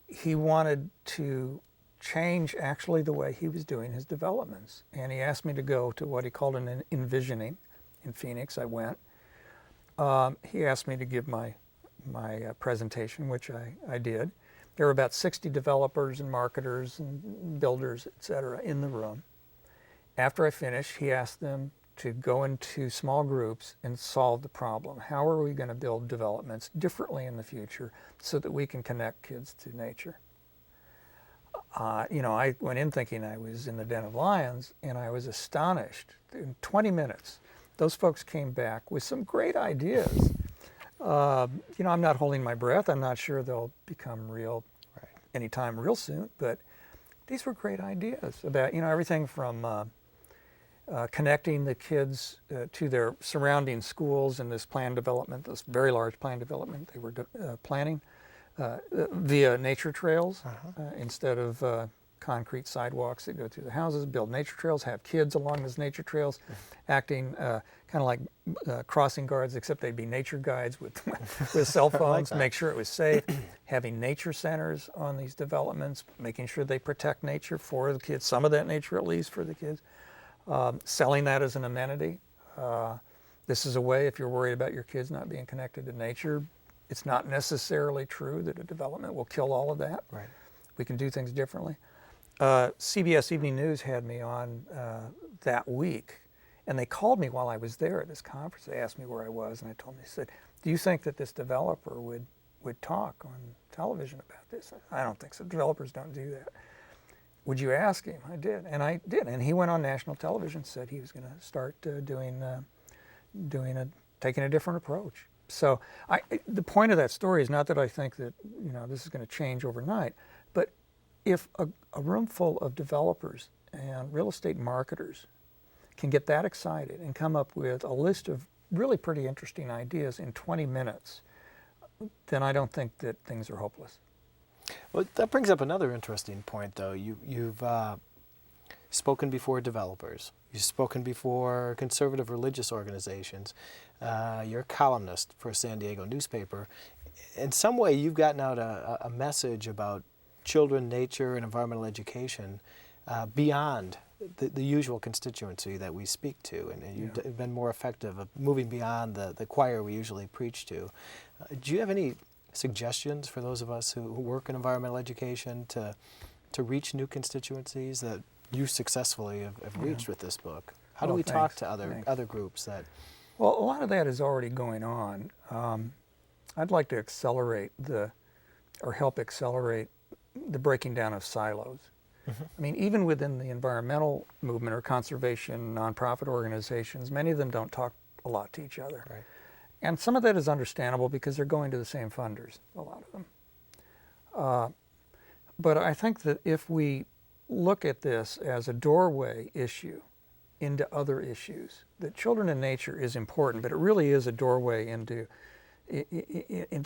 he wanted to change actually the way he was doing his developments. And he asked me to go to what he called an envisioning in Phoenix. I went. He asked me to give my presentation, which I did. There were about 60 developers and marketers and builders, et cetera, in the room. After I finished, he asked them to go into small groups and solve the problem. How are we going to build developments differently in the future so that we can connect kids to nature? I went in thinking I was in the den of lions, and I was astonished. In 20 minutes, those folks came back with some great ideas. I'm not holding my breath. I'm not sure they'll become real anytime real soon, but these were great ideas about, everything from connecting the kids to their surrounding schools in this plan development, this very large plan development they were planning via nature trails instead of concrete sidewalks that go through the houses, build nature trails, have kids along those nature trails, acting kind of like crossing guards, except they'd be nature guides with cell phones, make sure it was safe, having nature centers on these developments, making sure they protect nature for the kids, some of that nature at least for the kids, selling that as an amenity. This is a way, if you're worried about your kids not being connected to nature, it's not necessarily true that a development will kill all of that. Right. We can do things differently. CBS Evening News had me on that week, and they called me while I was there at this conference. They asked me where I was, and I told them, they said, do you think that this developer would talk on television about this? I don't think so. Developers don't do that. Would you ask him? I did, and he went on national television, said he was going to start taking a different approach. So the point of that story is not that I think that this is going to change overnight, but if a room full of developers and real estate marketers can get that excited and come up with a list of really pretty interesting ideas in 20 minutes, then I don't think that things are hopeless. Well, that brings up another interesting point, though. You've spoken before developers. You've spoken before conservative religious organizations. You're a columnist for a San Diego newspaper. In some way, you've gotten out a message about children, nature, and environmental education beyond the usual constituency that we speak to, and you've been more effective of moving beyond the choir we usually preach to. Do you have any suggestions for those of us who work in environmental education to reach new constituencies that you successfully have reached with this book? How do we talk to other groups that... Well, a lot of that is already going on. I'd like to help accelerate the breaking down of silos. I mean, even within the environmental movement or conservation nonprofit organizations, many of them don't talk a lot to each other. Right. And some of that is understandable because they're going to the same funders, a lot of them. But I think that if we look at this as a doorway issue into other issues, that children and nature is important, but it really is a doorway into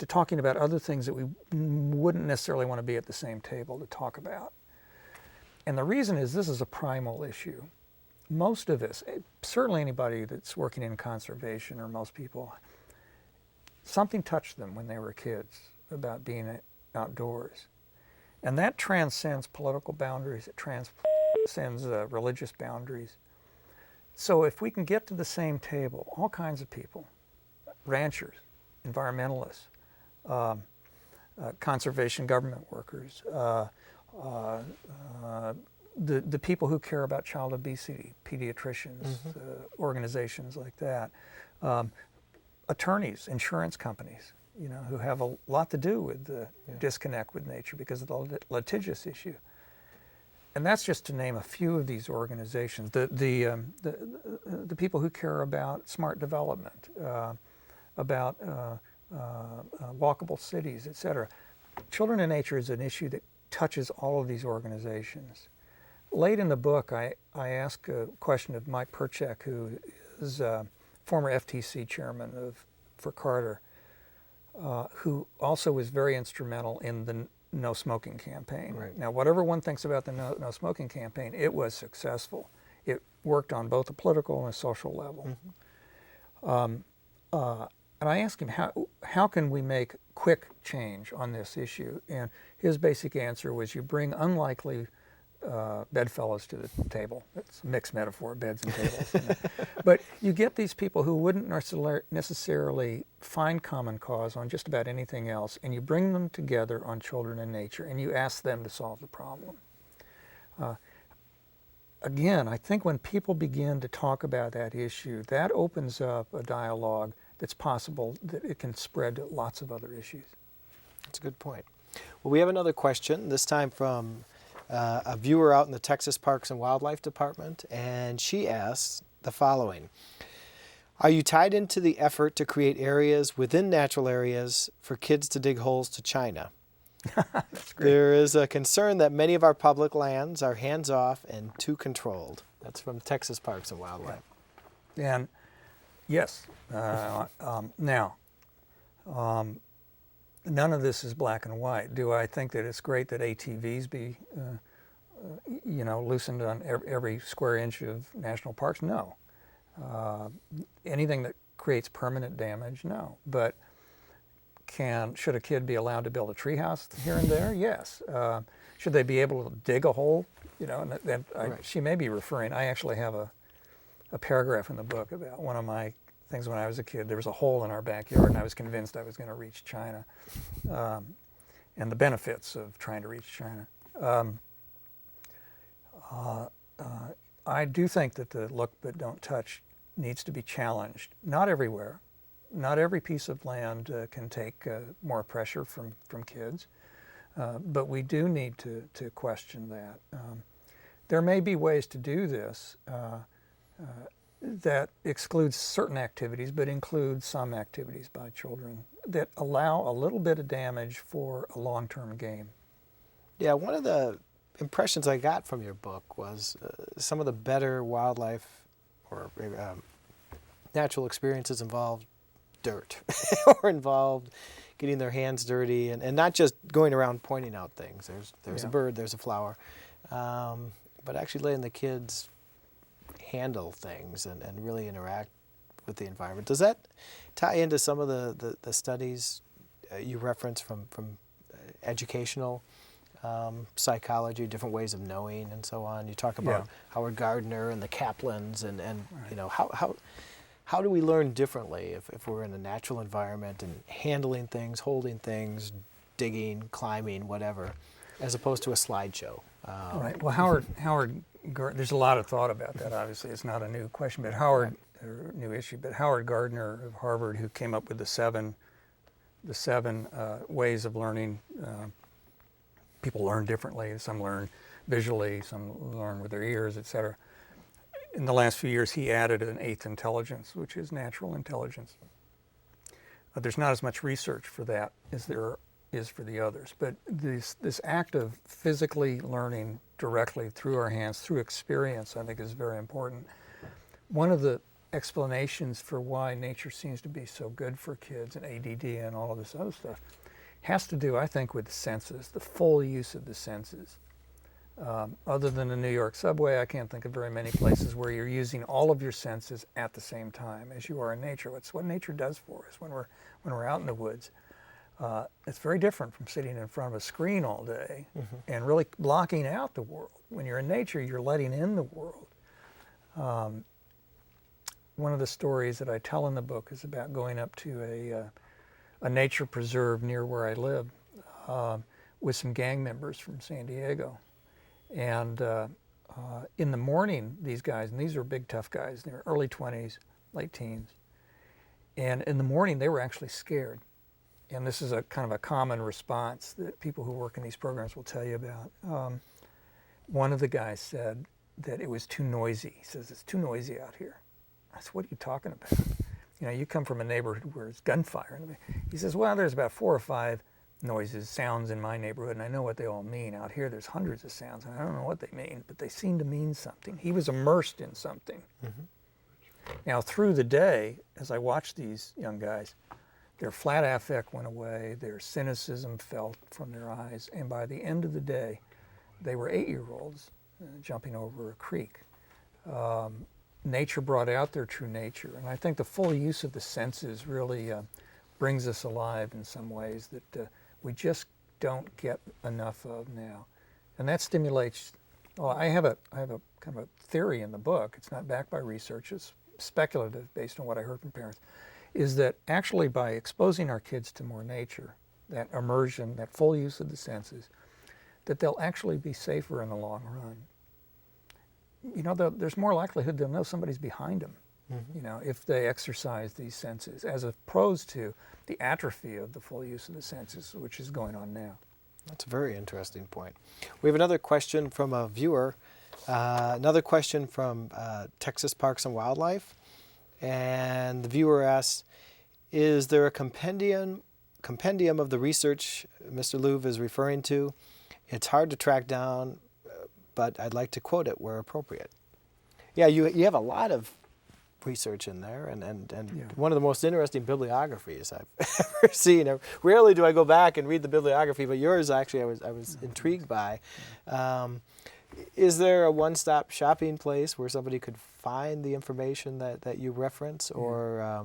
talking about other things that we wouldn't necessarily want to be at the same table to talk about. And the reason is this is a primal issue. Most of us, certainly anybody that's working in conservation or most people, something touched them when they were kids about being outdoors. And that transcends political boundaries, it transcends religious boundaries. So if we can get to the same table, all kinds of people, ranchers, environmentalists, conservation government workers, the people who care about child obesity, pediatricians, organizations like that, attorneys, insurance companies, who have a lot to do with the disconnect with nature because of the litigious issue. And that's just to name a few of these organizations. The people who care about smart development, about walkable cities, etc. Children and nature is an issue that touches all of these organizations. Late in the book, I ask a question of Mike Perchek, who is former FTC chairman for Carter, who also was very instrumental in the no smoking campaign. Right. Now, whatever one thinks about the no smoking campaign, it was successful. It worked on both a political and a social level. And I asked him, how can we make quick change on this issue? And his basic answer was, you bring unlikely bedfellows to the table. It's a mixed metaphor, beds and tables. But you get these people who wouldn't necessarily find common cause on just about anything else, and you bring them together on children and nature, and you ask them to solve the problem. Again, I think when people begin to talk about that issue, that opens up a dialogue that's possible that it can spread to lots of other issues. That's a good point. Well, we have another question, this time from a viewer out in the Texas Parks and Wildlife Department, and she asks the following. Are you tied into the effort to create areas within natural areas for kids to dig holes to China? That's great. There is a concern that many of our public lands are hands-off and too controlled. That's from Texas Parks and Wildlife. Yeah. And yes, now, none of this is black and white. Do I think that it's great that ATVs be, loosened on every square inch of national parks? No. Anything that creates permanent damage? No. But should a kid be allowed to build a treehouse here and there? Yes. Should they be able to dig a hole? Right. She may be referring. I actually have a paragraph in the book about one of my things when I was a kid. There was a hole in our backyard, and I was convinced I was going to reach China, and the benefits of trying to reach China. I do think that the look but don't touch needs to be challenged. Not everywhere. Not every piece of land can take more pressure from kids, but we do need to question that. There may be ways to do this that excludes certain activities, but includes some activities by children that allow a little bit of damage for a long-term gain. Yeah, one of the impressions I got from your book was some of the better wildlife or natural experiences involved dirt or involved getting their hands dirty and not just going around pointing out things. There's a bird, there's a flower, but actually letting the kids handle things and really interact with the environment. Does that tie into some of the studies you reference from educational psychology, different ways of knowing and so on? You talk about Howard Gardner and the Kaplans and Right. How do we learn differently if we're in a natural environment and handling things, holding things, digging, climbing, whatever, as opposed to a slideshow? Right. Well, Howard, there's a lot of thought about that. Obviously, it's not a new question, but or new issue. But Howard Gardner of Harvard, who came up with the seven ways of learning. People learn differently. Some learn visually. Some learn with their ears, etc. In the last few years, he added an eighth intelligence, which is natural intelligence. There's not as much research for that as there is for the others. But this act of physically learning directly through our hands, through experience, I think is very important. One of the explanations for why nature seems to be so good for kids and ADD and all of this other stuff has to do, I think, with the senses, the full use of the senses. Other than the New York subway, I can't think of very many places where you're using all of your senses at the same time as you are in nature. It's what nature does for us when we're out in the woods. It's very different from sitting in front of a screen all day and really blocking out the world. When you're in nature, you're letting in the world. One of the stories that I tell in the book is about going up to a nature preserve near where I live with some gang members from San Diego. And in the morning, these guys, and these are big tough guys, they're early 20s, late teens, and in the morning they were actually scared. And this is a kind of a common response that people who work in these programs will tell you about. One of the guys said that it was too noisy. He says, it's too noisy out here. I said, what are you talking about? You know, you come from a neighborhood where it's gunfire. He says, well, there's about 4 or 5 noises, sounds in my neighborhood, and I know what they all mean. Out here, there's hundreds of sounds, and I don't know what they mean, but they seem to mean something. He was immersed in something. Now, through the day, as I watched these young guys, their flat affect went away, their cynicism fell from their eyes, and by the end of the day, they were 8-year-olds jumping over a creek. Nature brought out their true nature, and I think the full use of the senses really brings us alive in some ways that we just don't get enough of now. And that stimulates, well, I have a kind of a theory in the book, it's not backed by research, it's speculative based on what I heard from parents, is that actually by exposing our kids to more nature, that immersion, that full use of the senses, that they'll actually be safer in the long run. You know, there's more likelihood they'll know somebody's behind them, you know, if they exercise these senses, as opposed to the atrophy of the full use of the senses, which is going on now. That's a very interesting point. We have another question from a viewer, another question from Texas Parks and Wildlife, and the viewer asks, is there a compendium of the research Mr. Louv is referring to? It's hard to track down, but I'd like to quote it where appropriate. Yeah, you have a lot of research in there, and Yeah. one of the most interesting bibliographies I've ever seen. Rarely do I go back and read the bibliography, but yours actually I was intrigued by. Is there a one-stop shopping place where somebody could find the information that you reference, or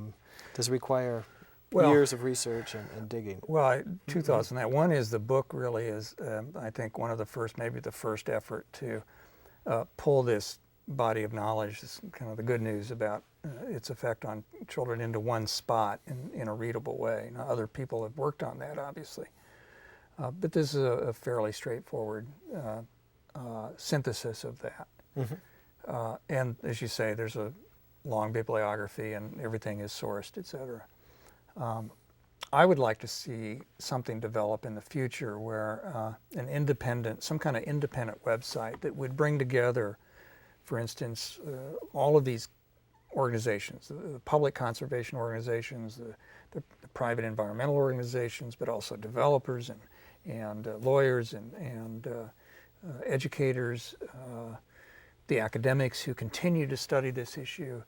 does it require years of research and digging? Well, 2 thoughts on that. One is the book really is, I think, one of the first, maybe the first effort to pull this body of knowledge, this kind of the good news about its effect on children, into one spot in a readable way. Now, other people have worked on that, obviously. But this is a fairly straightforward synthesis of that. And as you say, there's a long bibliography and everything is sourced, et cetera. I would like to see something develop in the future where some kind of independent website that would bring together, for instance, all of these organizations, the public conservation organizations, the private environmental organizations, but also developers and lawyers and educators, the academics who continue to study this issue,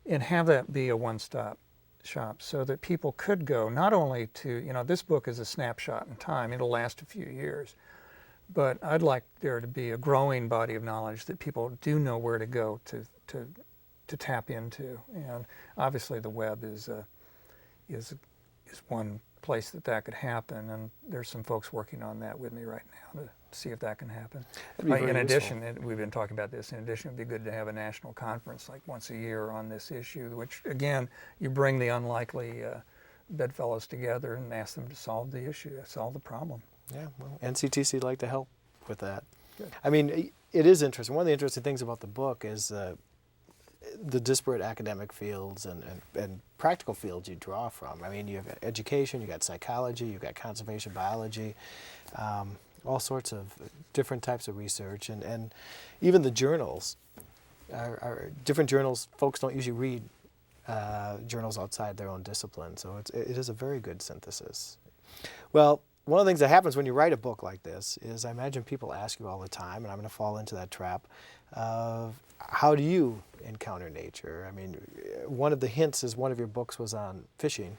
and have that be a one-stop shop so that people could go not only to, you know, this book is a snapshot in time, it'll last a few years, but I'd like there to be a growing body of knowledge that people do know where to go to tap into. And obviously the web is one place that could happen, and there's some folks working on that with me right now to see if that can happen. In addition, we've been talking about this, in addition, it'd be good to have a national conference like once a year on this issue, which again, you bring the unlikely bedfellows together and ask them to solve the issue, solve the problem. Yeah, well, NCTC would like to help with that. Good. I mean, it is interesting. One of the interesting things about the book is the disparate academic fields and practical fields you draw from. I mean, you've got education, you've got psychology, you've got conservation biology, all sorts of different types of research, and even the journals are different journals. Folks don't usually read journals outside their own discipline, so it is a very good synthesis. Well, one of the things that happens when you write a book like this is I imagine people ask you all the time, and I'm going to fall into that trap of how do you encounter nature? I mean, one of the hints is one of your books was on fishing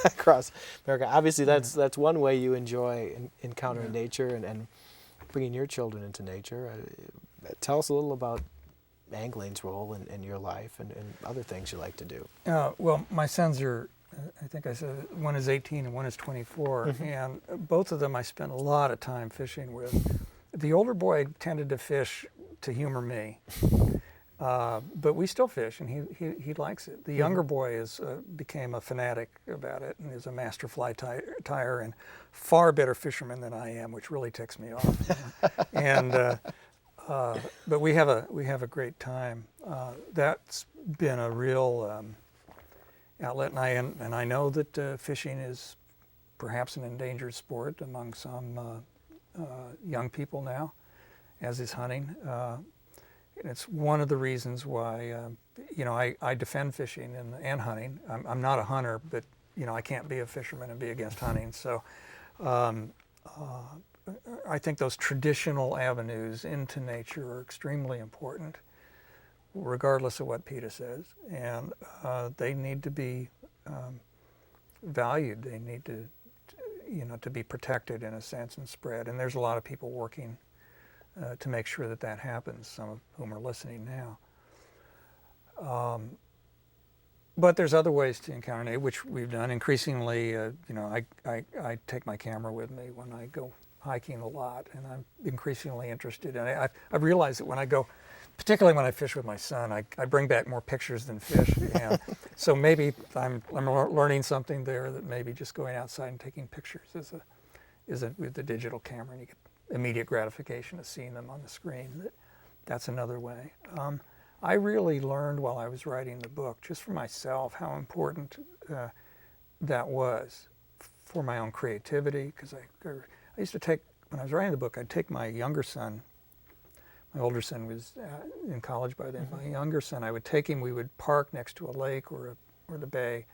across America. Obviously, that's one way you enjoy encountering nature and bringing your children into nature. Tell us a little about angling's role in your life and other things you like to do. Well, my sons are I think I said one is 18 and one is 24, and both of them I spent a lot of time fishing with. The older boy tended to fish to humor me, but we still fish, and he likes it. The younger boy became a fanatic about it and is a master fly tyer and far better fisherman than I am, which really ticks me off. And but we have a great time. That's been a real outlet, and I know that fishing is perhaps an endangered sport among some young people now, as is hunting. It's one of the reasons why I defend fishing and hunting. I'm not a hunter, but I can't be a fisherman and be against hunting. So I think those traditional avenues into nature are extremely important, regardless of what PETA says, and they need to be valued. They need to be protected in a sense and spread. And there's a lot of people working to make sure that happens, some of whom are listening now. But there's other ways to encounter nature, which we've done. Increasingly, I take my camera with me when I go hiking a lot, and I'm increasingly interested. And I've realized that when I go, particularly when I fish with my son, I bring back more pictures than fish. And so maybe I'm learning something there, that maybe just going outside and taking pictures is with the digital camera, and you get immediate gratification of seeing them on the screen. That's another way. I really learned while I was writing the book, just for myself, how important that was for my own creativity. Because I used to take, when I was writing the book, I'd take my younger son. My older son was in college by then. My younger son, I would take him. We would park next to a lake or the bay.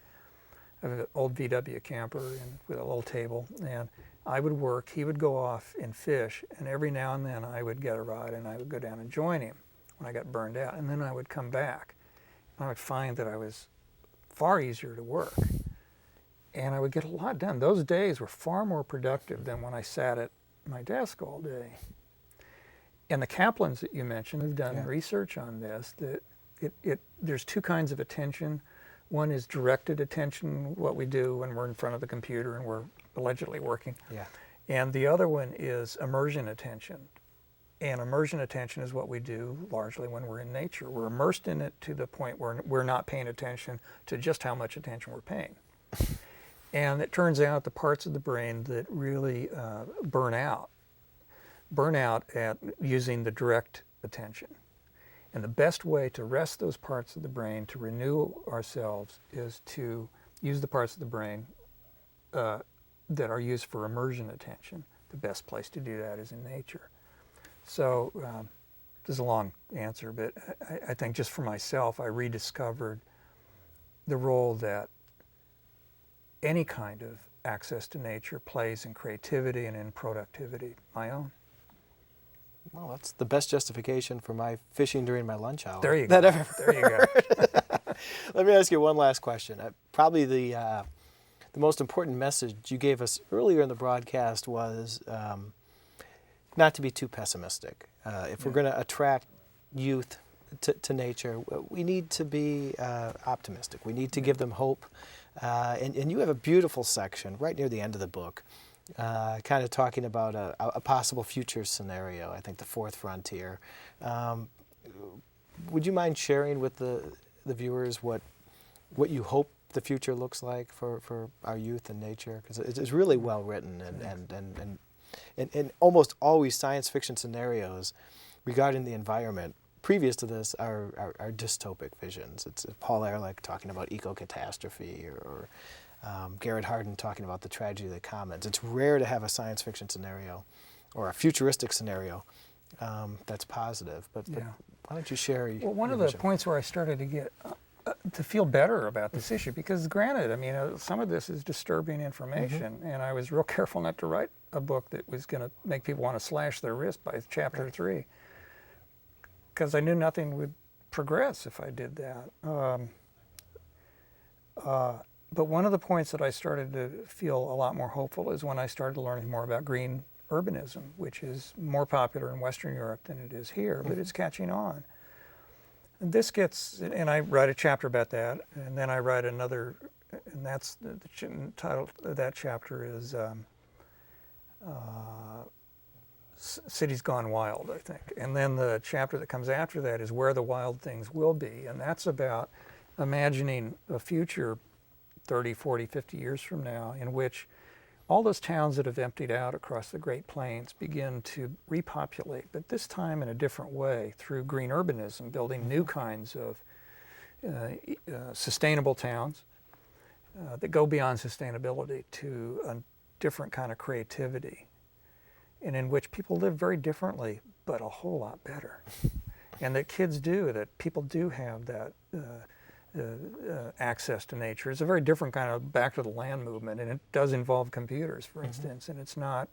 I have an old VW camper with a little table, and I would work. He would go off and fish, and every now and then I would get a rod and I would go down and join him when I got burned out. And then I would come back, and I would find that I was far easier to work, and I would get a lot done. Those days were far more productive than when I sat at my desk all day. And the Kaplans that you mentioned have done research on this, that there's two kinds of attention. One is directed attention, what we do when we're in front of the computer and we're allegedly working. Yeah. And the other one is immersion attention. And immersion attention is what we do largely when we're in nature. We're immersed in it to the point where we're not paying attention to just how much attention we're paying. And it turns out the parts of the brain that really burn out at using the direct attention. And the best way to rest those parts of the brain, to renew ourselves, is to use the parts of the brain that are used for immersion attention. The best place to do that is in nature. So this is a long answer, but I think just for myself, I rediscovered the role that any kind of access to nature plays in creativity and in productivity, my own. Well, that's the best justification for my fishing during my lunch hour. There you go. There you go. Let me ask you one last question. Probably the most important message you gave us earlier in the broadcast was not to be too pessimistic. If we're going to attract youth to nature, we need to be optimistic. We need to give them hope. And you have a beautiful section right near the end of the book, kind of talking about a possible future scenario, I think the fourth frontier. Would you mind sharing with the viewers what you hope the future looks like for our youth and nature? Because it's really well written, and almost always science fiction scenarios regarding the environment previous to this are dystopic visions. It's Paul Ehrlich talking about eco-catastrophe, or Garrett Hardin talking about the tragedy of the commons. It's rare to have a science fiction scenario or a futuristic scenario that's positive. But why don't you share your one of the points where I started to get to feel better about this issue, because granted, I mean, some of this is disturbing information, and I was real careful not to write a book that was going to make people want to slash their wrist by chapter 3, because I knew nothing would progress if I did that. But one of the points that I started to feel a lot more hopeful is when I started learning more about green urbanism, which is more popular in Western Europe than it is here, but it's catching on. And this gets, and I write a chapter about that, and then I write another and that's the title of that chapter is Cities Gone Wild, I think. And then the chapter that comes after that is Where the Wild Things Will Be, and that's about imagining a future 30, 40, 50 years from now in which all those towns that have emptied out across the Great Plains begin to repopulate, but this time in a different way through green urbanism, building new kinds of sustainable towns that go beyond sustainability to a different kind of creativity, and in which people live very differently, but a whole lot better. And that kids do, that people do have that access to nature. It's a very different kind of back to the land movement, and it does involve computers, for instance, and it's not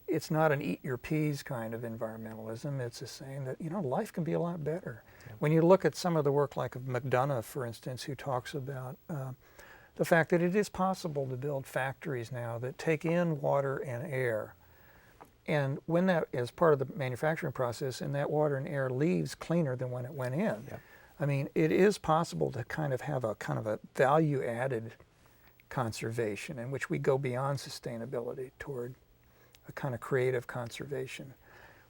an eat your peas kind of environmentalism. It's a saying that, life can be a lot better. Yeah. When you look at some of the work like of McDonough, for instance, who talks about the fact that it is possible to build factories now that take in water and air, and when that is part of the manufacturing process, and that water and air leaves cleaner than when it went in. Yeah. I mean, it is possible to kind of have a value-added conservation in which we go beyond sustainability toward a kind of creative conservation.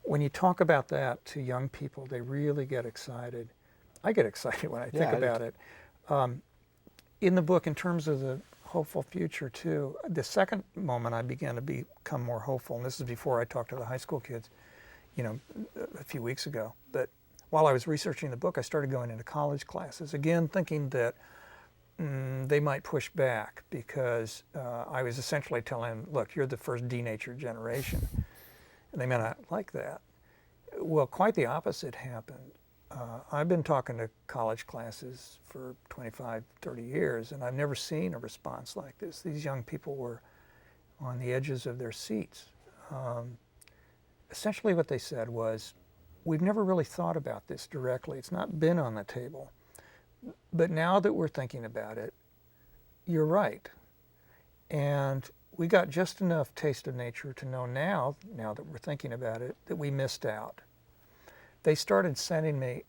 When you talk about that to young people, they really get excited. I get excited when I think about it. In the book, in terms of the hopeful future too, the second moment I began to become more hopeful, and this is before I talked to the high school kids, a few weeks ago, but while I was researching the book, I started going into college classes, again thinking that they might push back because I was essentially telling them, look, you're the first denatured generation. And they may not like that. Well, quite the opposite happened. I've been talking to college classes for 25, 30 years, and I've never seen a response like this. These young people were on the edges of their seats. Essentially what they said was, we've never really thought about this directly. It's not been on the table. But now that we're thinking about it, you're right. And we got just enough taste of nature to know now that we're thinking about it, that we missed out. They started sending me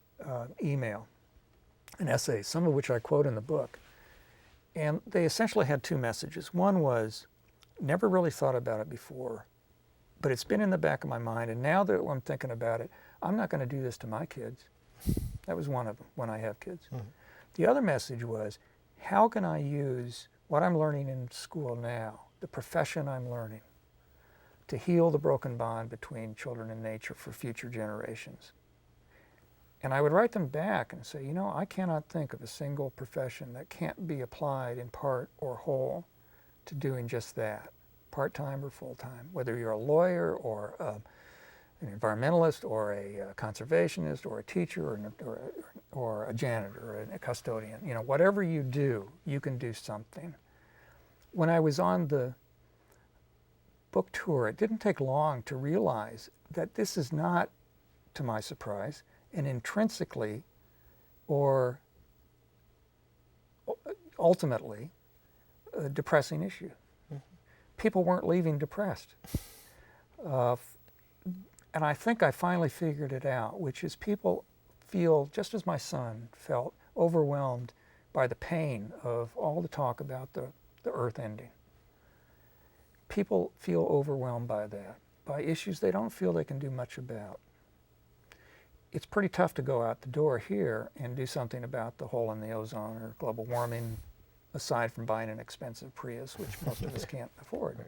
email and essays, some of which I quote in the book. And they essentially had two messages. One was, never really thought about it before, but it's been in the back of my mind, and now that I'm thinking about it, I'm not going to do this to my kids. That was one of them, when I have kids. Mm-hmm. The other message was, how can I use what I'm learning in school now, the profession I'm learning, to heal the broken bond between children and nature for future generations? And I would write them back and say, I cannot think of a single profession that can't be applied in part or whole to doing just that, part-time or full-time, whether you're a lawyer or an environmentalist or a conservationist or a teacher or a janitor or a custodian. Whatever you do, you can do something. When I was on the book tour, it didn't take long to realize that this is not, to my surprise, an intrinsically or ultimately a depressing issue. Mm-hmm. People weren't leaving depressed. And I think I finally figured it out, which is people feel, just as my son felt, overwhelmed by the pain of all the talk about the earth ending. People feel overwhelmed by that, by issues they don't feel they can do much about. It's pretty tough to go out the door here and do something about the hole in the ozone or global warming, aside from buying an expensive Prius, which most of us can't afford.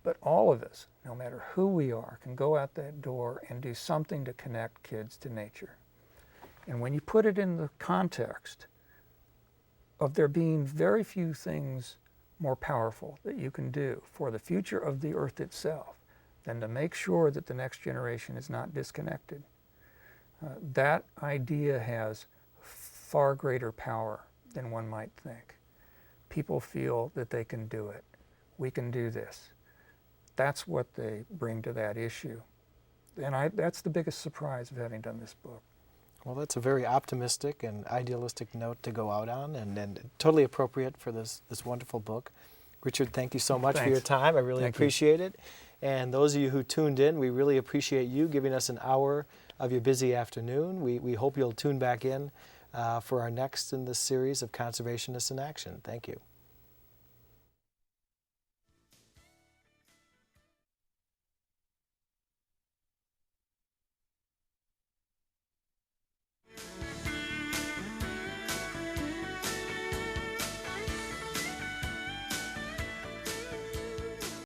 But all of us, no matter who we are, can go out that door and do something to connect kids to nature. And when you put it in the context of there being very few things more powerful that you can do for the future of the earth itself than to make sure that the next generation is not disconnected, that idea has far greater power than one might think. People feel that they can do it. We can do this. That's what they bring to that issue. And that's the biggest surprise of having done this book. Well, that's a very optimistic and idealistic note to go out on, and totally appropriate for this wonderful book. Richard, thank you so much for your time. I really appreciate it. And those of you who tuned in, we really appreciate you giving us an hour of your busy afternoon. We hope you'll tune back in for our next in this series of Conservationists in Action. Thank you.